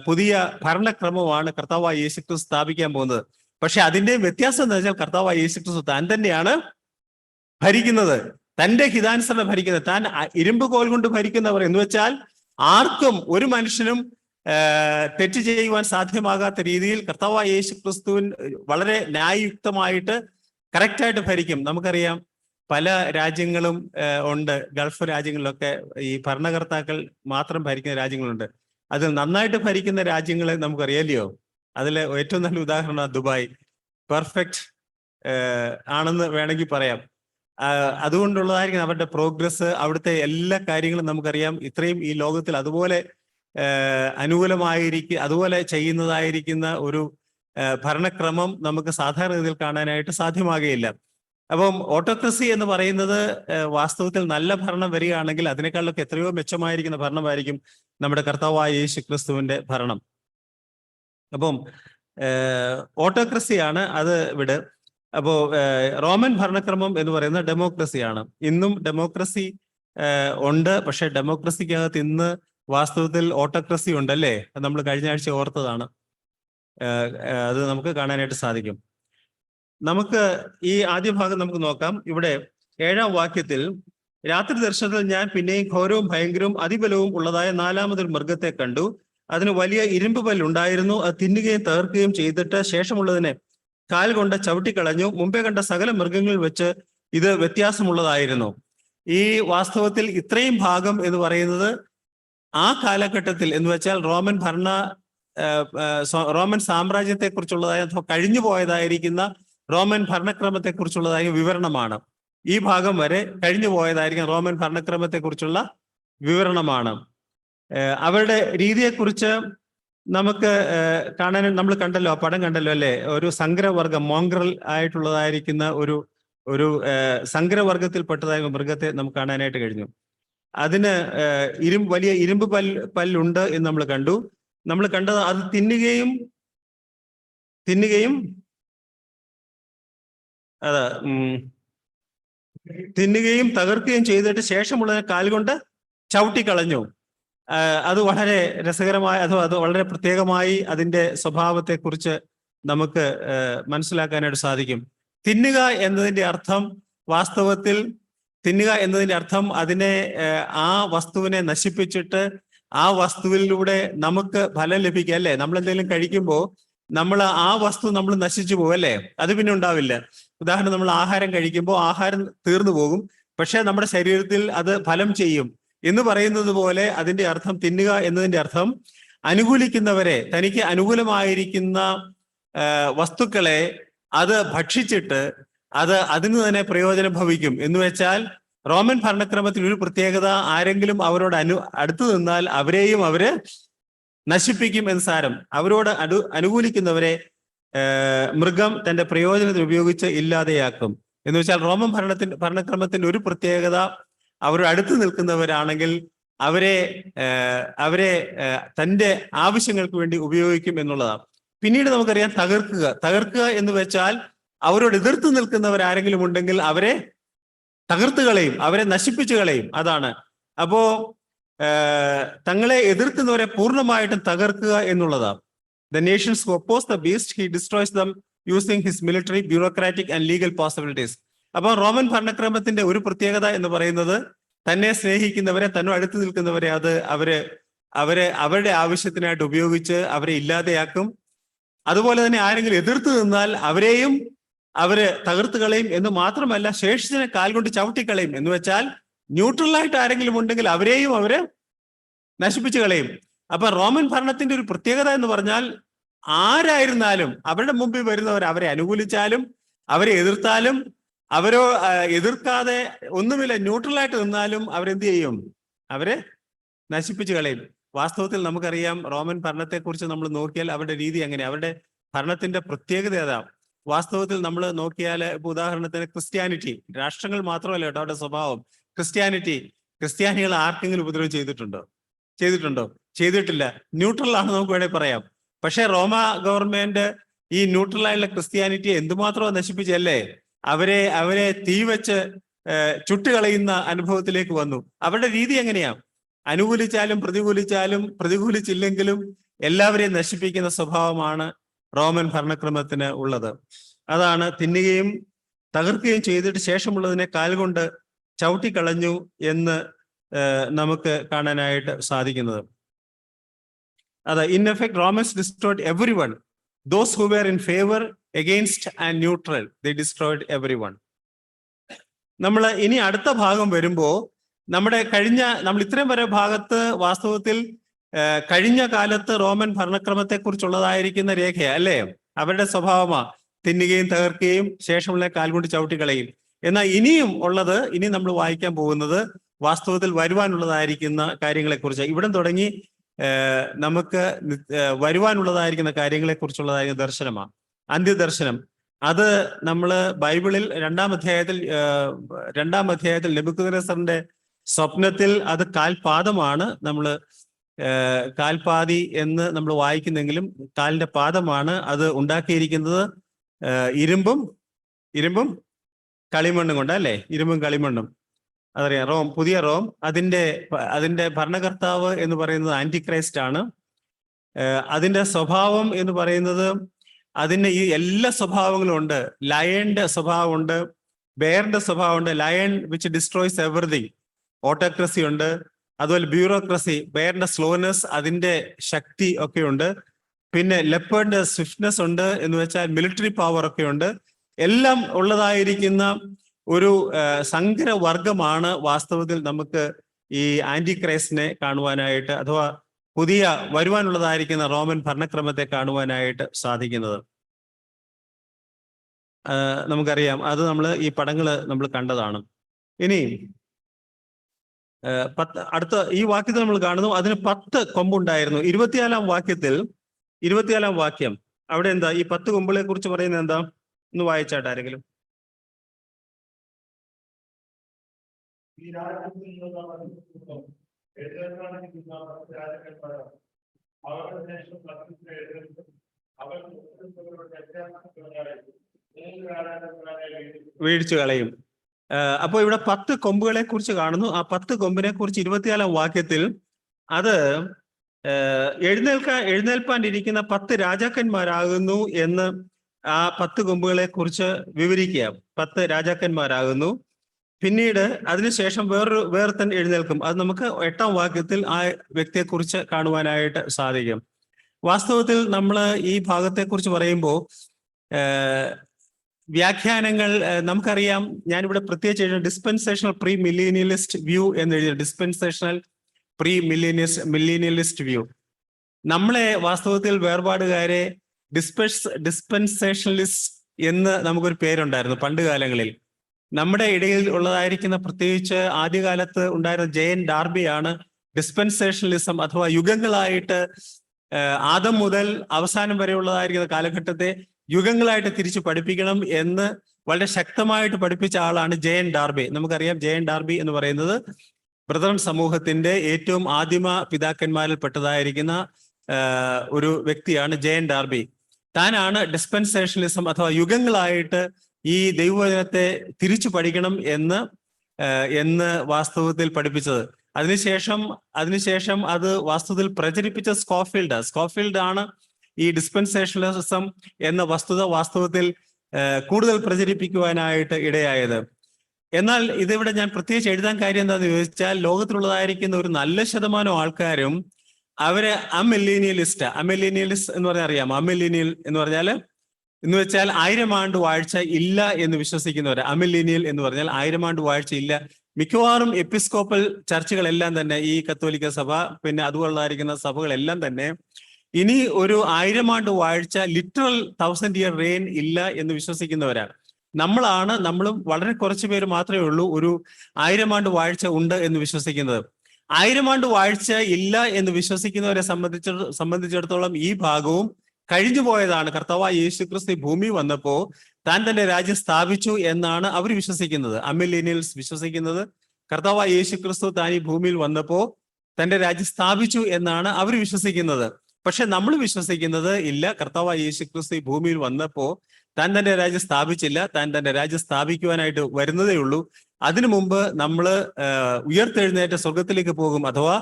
പുതിയ ഭരണക്രമമാണ് കർത്താവായ യേശു ക്രിസ്തു സ്ഥാപിക്കാൻ പോകുന്നത്. പക്ഷെ അതിന്റെ വ്യത്യാസം എന്താ വെച്ചാൽ, കർത്താവായ യേശു ക്രിസ്തു താൻ തന്നെയാണ് ഭരിക്കുന്നത്, തന്റെ ഹിതാനുസരണം ഭരിക്കുന്നത്, താൻ ഇരുമ്പ് കോൽ കൊണ്ട് ഭരിക്കുന്നവർ. എന്ന് വെച്ചാൽ ആർക്കും, ഒരു മനുഷ്യനും തെറ്റ് ചെയ്യുവാൻ സാധ്യമാകാത്ത രീതിയിൽ കർത്താവായ യേശു ക്രിസ്തുവിൻ വളരെ ന്യായയുക്തമായിട്ട് കറക്റ്റായിട്ട് ഭരിക്കും. നമുക്കറിയാം പല രാജ്യങ്ങളും ഉണ്ട്, ഗൾഫ് രാജ്യങ്ങളിലൊക്കെ ഈ ഭരണകർത്താക്കൾ മാത്രം ഭരിക്കുന്ന രാജ്യങ്ങളുണ്ട്. അതിൽ നന്നായിട്ട് ഭരിക്കുന്ന രാജ്യങ്ങളെ നമുക്കറിയാലോ. അതിൽ ഏറ്റവും നല്ല ഉദാഹരണം ദുബായ്. പെർഫെക്റ്റ് ആണെന്ന് വേണമെങ്കിൽ പറയാം. അതുകൊണ്ടുള്ളതായിരിക്കും അവരുടെ പ്രോഗ്രസ്, അവിടുത്തെ എല്ലാ കാര്യങ്ങളും നമുക്കറിയാം. ഇത്രയും ഈ ലോകത്തിൽ അതുപോലെ അതുപോലെ ചെയ്യുന്നതായിരിക്കുന്ന ഒരു ഭരണക്രമം നമുക്ക് സാധാരണ രീതിയിൽ കാണാനായിട്ട് സാധ്യമാകുകയില്ല. അപ്പം ഓട്ടോക്രസി എന്ന് പറയുന്നത് വാസ്തവത്തിൽ നല്ല ഭരണം വരികയാണെങ്കിൽ അതിനേക്കാളൊക്കെ എത്രയോ മെച്ചമായിരിക്കുന്ന ഭരണമായിരിക്കും നമ്മുടെ കർത്താവായ യേശു ക്രിസ്തുവിന്റെ ഭരണം. അപ്പം ഓട്ടോക്രസിയാണ് അത് ഇവിടെ. അപ്പോ റോമൻ ഭരണക്രമം എന്ന് പറയുന്നത് ഡെമോക്രസിയാണ്. ഇന്നും ഡെമോക്രസി ഉണ്ട്. പക്ഷെ ഡെമോക്രസിക്കകത്ത് ഇന്ന് വാസ്തവത്തിൽ ഓട്ടോക്രസി ഉണ്ടല്ലേ? നമ്മൾ കഴിഞ്ഞ ആഴ്ച ഓർത്തതാണ്. അത് നമുക്ക് കാണാനായിട്ട് സാധിക്കും. നമുക്ക് ഈ ആദ്യ ഭാഗം നമുക്ക് നോക്കാം. ഇവിടെ 7-ാം വാക്യത്തിൽ, രാത്രി ദർശനത്തിൽ ഞാൻ പിന്നെയും ഘോരവും ഭയങ്കരവും അതിബലവും ഉള്ളതായ 4മതൊരു മൃഗത്തെ കണ്ടു. അതിന് വലിയ ഇരുമ്പ് പല്ലുണ്ടായിരുന്നു. അത് തിന്നുകയും തകർക്കുകയും ചെയ്തിട്ട് ശേഷമുള്ളതിനെ കാൽ കൊണ്ട് ചവിട്ടിക്കളഞ്ഞു. മുമ്പേ കണ്ട സകല മൃഗങ്ങളിൽ വെച്ച് ഇത് വ്യത്യാസമുള്ളതായിരുന്നു. ഈ വാസ്തവത്തിൽ ഇത്രയും ഭാഗം എന്ന് പറയുന്നത് ആ കാലഘട്ടത്തിൽ, എന്ന് വെച്ചാൽ റോമൻ സാമ്രാജ്യത്തെ കുറിച്ചുള്ളതായ കഴിഞ്ഞു പോയതായിരിക്കുന്ന റോമൻ ഭരണക്രമത്തെ കുറിച്ചുള്ളതായ വിവരണമാണ്. ഈ ഭാഗം വരെ കഴിഞ്ഞു പോയതായിരിക്കും റോമൻ ഭരണക്രമത്തെ കുറിച്ചുള്ള വിവരണമാണ്. അവരുടെ രീതിയെക്കുറിച്ച് നമുക്ക് കാണാൻ നമ്മൾ കണ്ടല്ലോ, ആ പടം കണ്ടല്ലോ അല്ലെ, ഒരു സങ്കരവർഗം മോങ്ഗ്രൽ ആയിട്ടുള്ളതായിരിക്കുന്ന ഒരു സങ്കരവർഗത്തിൽപ്പെട്ടതായ മൃഗത്തെ നമുക്ക് കാണാനായിട്ട് കഴിഞ്ഞു. അതിന് വലിയ ഇരുമ്പ് പല്ലുണ്ട് എന്ന് നമ്മൾ കണ്ടു. നമ്മൾ കണ്ടത് അത് തിന്നുകയും തകർക്കുകയും ചെയ്തിട്ട് ശേഷമുള്ള കാലുകൊണ്ട് ചവിട്ടിക്കളഞ്ഞു. അത് വളരെ രസകരമായ അത് വളരെ പ്രത്യേകമായി അതിന്റെ സ്വഭാവത്തെക്കുറിച്ച് നമുക്ക് മനസ്സിലാക്കാനായിട്ട് സാധിക്കും. തിന്നുക എന്നതിന്റെ അർത്ഥം വാസ്തവത്തിൽ അതിനെ ആ വസ്തുവിനെ നശിപ്പിച്ചിട്ട് ആ വസ്തുവിലൂടെ നമുക്ക് ഫലം ലഭിക്കുക അല്ലേ. നമ്മൾ എന്തെങ്കിലും കഴിക്കുമ്പോൾ ആ വസ്തു നമ്മൾ നശിച്ചു പോകും അല്ലേ, അത് പിന്നെ ഉണ്ടാവില്ല. ഉദാഹരണം, നമ്മൾ ആഹാരം കഴിക്കുമ്പോൾ ആഹാരം തീർന്നു പോകും, പക്ഷെ നമ്മുടെ ശരീരത്തിൽ അത് ഫലം ചെയ്യും എന്ന് പറയുന്നത് പോലെ അതിന്റെ അർത്ഥം, തിന്നുക എന്നതിന്റെ അർത്ഥം അനുകൂലിക്കുന്നവരെ, തനിക്ക് അനുകൂലമായിരിക്കുന്ന വസ്തുക്കളെ അത് ഭക്ഷിച്ചിട്ട് അതിന് തന്നെ പ്രയോജനം ഭവിക്കും എന്ന് വെച്ചാൽ, റോമൻ ഭരണക്രമത്തിൽ ഒരു പ്രത്യേകത, ആരെങ്കിലും അവരോട് അടുത്തു നിന്നാൽ അവരെയും അവര് നശിപ്പിക്കും എന്ന് സാരം. അവരോട് അനുകൂലിക്കുന്നവരെ മൃഗം തന്റെ പ്രയോജനത്തിന് ഉപയോഗിച്ച് ഇല്ലാതെയാക്കും എന്ന് വെച്ചാൽ, റോമൻ ഭരണക്രമത്തിന്റെ ഒരു പ്രത്യേകത, അവരുടെ അടുത്ത് നിൽക്കുന്നവരാണെങ്കിൽ അവരെ തന്റെ ആവശ്യങ്ങൾക്ക് വേണ്ടി ഉപയോഗിക്കും എന്നുള്ളതാണ്. പിന്നീട് നമുക്കറിയാം തകർക്കുക എന്ന് വെച്ചാൽ, അവരോട് എതിർത്ത് നിൽക്കുന്നവരാരെങ്കിലും ഉണ്ടെങ്കിൽ അവരെ തകർത്ത് കളയും, അവരെ നശിപ്പിച്ചു കളയും. അതാണ്. അപ്പോ തങ്ങളെ എതിർക്കുന്നവരെ പൂർണ്ണമായിട്ടും തകർക്കുക എന്നുള്ളതാണ്. The nations who oppose the beast, he destroys them using his military, bureaucratic and legal possibilities. അപ്പൊ റോമൻ ഭരണക്രമത്തിന്റെ ഒരു പ്രത്യേകത എന്ന് പറയുന്നത്, തന്നെ സ്നേഹിക്കുന്നവരെ, തന്നോട് അടുത്ത് നിൽക്കുന്നവരെ അവരുടെ ആവശ്യത്തിനായിട്ട് ഉപയോഗിച്ച് അവരെ ഇല്ലാതെയാക്കും. അതുപോലെ തന്നെ ആരെങ്കിലും എതിർത്ത് നിന്നാൽ അവരെയും തകർത്ത് കളയും എന്ന് മാത്രമല്ല, ശേഷിച്ചതിനെ കാൽ കൊണ്ട് ചവിട്ടിക്കളയും എന്ന് വെച്ചാൽ, ന്യൂട്രലായിട്ട് ആരെങ്കിലും ഉണ്ടെങ്കിൽ അവരെയും നശിപ്പിച്ചു കളയും. അപ്പൊ റോമൻ ഭരണത്തിന്റെ ഒരു പ്രത്യേകത എന്ന് പറഞ്ഞാൽ, ആരായിരുന്നാലും അവരുടെ മുമ്പിൽ വരുന്നവർ അവരെ അനുകൂലിച്ചാലും അവരെ എതിർത്താലും എതിർക്കാതെ ഒന്നുമില്ല, ന്യൂട്രലായിട്ട് നിന്നാലും അവരെന്ത് ചെയ്യും? അവരെ നശിപ്പിച്ചു കളയും. വാസ്തവത്തിൽ നമുക്കറിയാം, റോമൻ ഭരണത്തെക്കുറിച്ച് നമ്മൾ നോക്കിയാൽ അവരുടെ രീതി എങ്ങനെ, അവരുടെ ഭരണത്തിന്റെ പ്രത്യേകത ഏതാ? വാസ്തവത്തിൽ നമ്മൾ നോക്കിയാൽ, ഇപ്പൊ ഉദാഹരണത്തിന് ക്രിസ്ത്യാനിറ്റി, രാഷ്ട്രങ്ങൾ മാത്രമല്ല കേട്ടോ അവരുടെ സ്വഭാവം. ക്രിസ്ത്യാനികൾ ആർക്കെങ്കിലും ഉപദ്രവം ചെയ്തിട്ടുണ്ടോ? ചെയ്തിട്ടില്ല. ന്യൂട്രൽ ആണ് നമുക്ക് വേണമെങ്കിൽ പറയാം. പക്ഷെ റോമ ഗവൺമെന്റ് ഈ ന്യൂട്രലായുള്ള ക്രിസ്ത്യാനിറ്റിയെ എന്തുമാത്രം നശിപ്പിച്ചല്ലേ, അവരെ തീ വെച്ച് ചുട്ടുകളയുന്ന അനുഭവത്തിലേക്ക് വന്നു. അവരുടെ രീതി എങ്ങനെയാ? അനുകൂലിച്ചാലും പ്രതികൂലിച്ചില്ലെങ്കിലും എല്ലാവരെയും നശിപ്പിക്കുന്ന സ്വഭാവമാണ് റോമൻ ഭരണക്രമത്തിന് ഉള്ളത്. അതാണ് തിന്നുകയും തകർക്കുകയും ചെയ്തിട്ട് ശേഷമുള്ളതിനെ കാൽകൊണ്ട് ചവിട്ടിക്കളഞ്ഞു എന്ന് നമുക്ക് കാണാനായിട്ട് സാധിക്കുന്നത്. In effect Romans destroyed everyone, those who were in favour, against and neutral, they destroyed everyone. നമ്മൾ ഇനി അടുത്ത ഭാഗം വരുമ്പോൾ നമ്മൾ ഇത്രയും വരെ ഭാഗത്ത് വാസ്തവത്തിൽ കഴിഞ്ഞ കാലത്ത് റോമൻ ഭരണക്രമത്തെ കുറിച്ചുള്ളതായിരിക്കുന്ന രേഖയാ അല്ലേ, അവരുടെ സ്വഭാവമാ തിന്നുകയും തകർക്കുകയും ശേഷമുള്ള കാൽകൊണ്ട് ചവിട്ടിക്കളയും. എന്നാൽ ഇനി നമ്മൾ വായിക്കാൻ പോകുന്നത് വാസ്തവത്തിൽ വരുവാനുള്ളതായിരിക്കുന്ന കാര്യങ്ങളെക്കുറിച്ച്. ഇവിടെ തുടങ്ങി നമുക്ക് വരുവാനുള്ളതായിരിക്കുന്ന കാര്യങ്ങളെക്കുറിച്ചുള്ളതായിരിക്കുന്ന ദർശനമാണ്, അന്ത്യദർശനം. അത് നമ്മൾ ബൈബിളിൽ രണ്ടാം അധ്യായത്തിൽ നെബൂഖദ്നേസറിന്റെ സ്വപ്നത്തിൽ അത് കാൽപാദമാണ്, കാൽപാതി എന്ന് നമ്മൾ വായിക്കുന്നെങ്കിലും കാലിന്റെ പാദമാണ് അത് ഉണ്ടാക്കിയിരിക്കുന്നത്. ഇരുമ്പും കളിമണ്ണും കൊണ്ട് അല്ലേ, ഇരുമ്പും കളിമണ്ണും. അതറിയാം, പുതിയ റോം, അതിന്റെ ഭരണകർത്താവ് എന്ന് പറയുന്നത് ആന്റിക്രൈസ്റ്റ് ആണ്. അതിന്റെ സ്വഭാവം എന്ന് പറയുന്നത്, അതിന് ഈ എല്ലാ സ്വഭാവങ്ങളും ഉണ്ട്. ലയന്റെ സ്വഭാവമുണ്ട്, ബെയറിന്റെ സ്വഭാവമുണ്ട്. Lion which destroys everything, autocracy ഉണ്ട്. അതുപോലെ ബ്യൂറോക്രസി, ബെയറിന്റെ സ്ലോനെസ്, അതിന്റെ ശക്തി ഒക്കെ ഉണ്ട്. പിന്നെ ലെപ്പേർഡിന്റെ സ്വിഫ്റ്റ്നെസ് ഉണ്ട്, എന്ന് വെച്ചാൽ മിലിറ്ററി പവർ ഒക്കെ ഉണ്ട്. എല്ലാം ഉള്ളതായിരിക്കുന്ന ഒരു സങ്കരവർഗമാണ് വാസ്തവത്തിൽ നമുക്ക് ഈ ആന്റിക്രൈസ്റ്റിനെ കാണുവാനായിട്ട്, അഥവാ പുതിയ വരുവാനുള്ളതായിരിക്കുന്ന റോമൻ ഭരണക്രമത്തെ കാണുവാനായിട്ട് സാധിക്കുന്നത്. നമുക്കറിയാം, അത് ഈ പടങ്ങള് നമ്മൾ കണ്ടതാണ്. ഇനി അടുത്ത ഈ വാക്യത്തിൽ നമ്മൾ കാണുന്നു അതിന് 10 കൊമ്പുണ്ടായിരുന്നു. 24-ാം വാക്യം അവിടെ എന്താ ഈ 10 കൊമ്പുകളെ കുറിച്ച് പറയുന്നത് എന്താ? ഒന്ന് വായിച്ചാട്ടെ ആരെങ്കിലും. വീഴ്ച കളയും. അപ്പോൾ ഇവിടെ 10 കൊമ്പുകളെ കുറിച്ച് കാണുന്നു. ആ 10 കൊമ്പിനെ കുറിച്ച് 24-ാം വാക്യത്തിൽ അത് എഴുന്നേൽപ്പാനിരിക്കുന്ന 10 രാജാക്കന്മാരാകുന്നു എന്ന് ആ 10 കൊമ്പുകളെ കുറിച്ച് വിവരിക്കുക. 10 രാജാക്കന്മാരാകുന്നു. പിന്നീട് അതിനുശേഷം വേറൊരുത്തൻ എഴുന്നേൽക്കും. അത് നമുക്ക് 8-ാം വാക്യത്തിൽ ആ വ്യക്തിയെക്കുറിച്ച് കാണുവാനായിട്ട് സാധിക്കും. വാസ്തവത്തിൽ നമ്മൾ ഈ ഭാഗത്തെക്കുറിച്ച് പറയുമ്പോൾ വ്യാഖ്യാനങ്ങൾ നമുക്കറിയാം. ഞാനിവിടെ പ്രത്യേകിച്ച് എഴുതിയ ഡിസ്പെൻസേഷണൽ പ്രീ മില്ലേനിയലിസ്റ്റ് വ്യൂ എന്ന് എഴുതിയ ഡിസ്പെൻസേഷണൽ പ്രീ മില്ലേനിയലിസ്റ്റ് വ്യൂ. നമ്മളെ വാസ്തവത്തിൽ വേർപാടുകാരെ ഡിസ്പെൻസേഷണലിസ്റ്റ് എന്ന് നമുക്കൊരു പേരുണ്ടായിരുന്നു പണ്ട് കാലങ്ങളിൽ. നമ്മുടെ ഇടയിൽ ഉള്ളതായിരിക്കുന്ന പ്രത്യേകിച്ച് ആദ്യകാലത്ത് ഉണ്ടായിരുന്ന ജെയിൻ ഡാർബിയാണ് ഡിസ്പെൻസേഷണലിസം അഥവാ യുഗങ്ങളായിട്ട് ആദം മുതൽ അവസാനം വരെ ഉള്ളതായിരിക്കുന്ന കാലഘട്ടത്തെ യുഗങ്ങളായിട്ട് തിരിച്ചു പഠിപ്പിക്കണം എന്ന് വളരെ ശക്തമായിട്ട് പഠിപ്പിച്ച ആളാണ് ജെയിൻ ഡാർബി. നമുക്കറിയാം ജെയിൻ ഡാർബി എന്ന് പറയുന്നത് ബ്രദറൻ സമൂഹത്തിന്റെ ഏറ്റവും ആദിമ പിതാക്കന്മാരിൽ പെട്ടതായിരിക്കുന്ന ഒരു വ്യക്തിയാണ് ജെയിൻ ഡാർബി. താനാണ് ഡിസ്പെൻസേഷണലിസം അഥവാ യുഗങ്ങളായിട്ട് ഈ ദൈവവചനത്തെ തിരിച്ചു പഠിക്കണം എന്ന് വാസ്തവത്തിൽ പഠിപ്പിച്ചത്. അതിനുശേഷം അത് വാസ്തവത്തിൽ പ്രചരിപ്പിച്ച സ്കോഫീൽഡ് ആണ് ഈ ഡിസ്പെൻസേഷണലിസം എന്ന വാസ്തവത്തിൽ കൂടുതൽ പ്രചരിപ്പിക്കുവാനായിട്ട് ഇടയായത്. എന്നാൽ ഇതിവിടെ ഞാൻ പ്രത്യേകിച്ച് എഴുതാൻ കാര്യം എന്താണെന്ന് ചോദിച്ചാൽ, ലോകത്തിലുള്ളതായിരിക്കുന്ന ഒരു നല്ല ശതമാനം ആൾക്കാരും അവര് അമില്ലേനിയലിസ്റ്റ് എന്ന് പറഞ്ഞാൽ അറിയാം. അമില്ലേനിയൽ എന്ന് വെച്ചാൽ 1000 ആണ്ട് വാഴ്ച ഇല്ല എന്ന് വിശ്വസിക്കുന്നവര്. അമില്ലേനിയൽ എന്ന് പറഞ്ഞാൽ 1000 ആണ്ട് വാഴ്ച ഇല്ല. മിക്കവാറും എപ്പിസ്കോപ്പൽ ചർച്ചുകളെല്ലാം തന്നെ, ഈ കത്തോലിക്ക സഭ പിന്നെ അതുപോലുള്ളതായിരിക്കുന്ന സഭകളെല്ലാം തന്നെ ഇനി ഒരു 1000 ആണ്ട് വാഴ്ച ലിറ്ററൽ 1000 ഇയർ റെയിൻ ഇല്ല എന്ന് വിശ്വസിക്കുന്നവരാണ്. നമ്മളും വളരെ കുറച്ച് പേര് മാത്രമേ ഉള്ളൂ ഒരു 1000 ആണ്ട് വാഴ്ച ഉണ്ട് എന്ന് വിശ്വസിക്കുന്നത്. 1000 ആണ്ട് വാഴ്ച ഇല്ല എന്ന് വിശ്വസിക്കുന്നവരെ സംബന്ധിച്ചിടത്തോളം ഈ ഭാഗവും കഴിഞ്ഞു പോയതാണ്. കർത്താവായ യേശുക്രിസ്തു ഭൂമി വന്നപ്പോ താൻ തന്റെ രാജ്യം സ്ഥാപിച്ചു എന്നാണ് അവർ വിശ്വസിക്കുന്നത്. അമില്ലേനിയൽസ് വിശ്വസിക്കുന്നത് കർത്താവായ യേശുക്രിസ്തു താൻ ഈ ഭൂമിയിൽ വന്നപ്പോ തന്റെ രാജ്യം സ്ഥാപിച്ചു എന്നാണ് അവർ വിശ്വസിക്കുന്നത്. പക്ഷെ നമ്മൾ വിശ്വസിക്കുന്നത് ഇല്ല, കർത്താവായ യേശുക്രിസ്തു ഈ ഭൂമിയിൽ വന്നപ്പോ താൻ തന്റെ രാജ്യം സ്ഥാപിച്ചില്ല, താൻ തന്റെ രാജ്യം സ്ഥാപിക്കുവാനായിട്ട് വരുന്നതേ ഉള്ളൂ. അതിനു മുമ്പ് നമ്മൾ ഉയർത്തെഴുന്നേറ്റ് സ്വർഗത്തിലേക്ക് പോകും, അഥവാ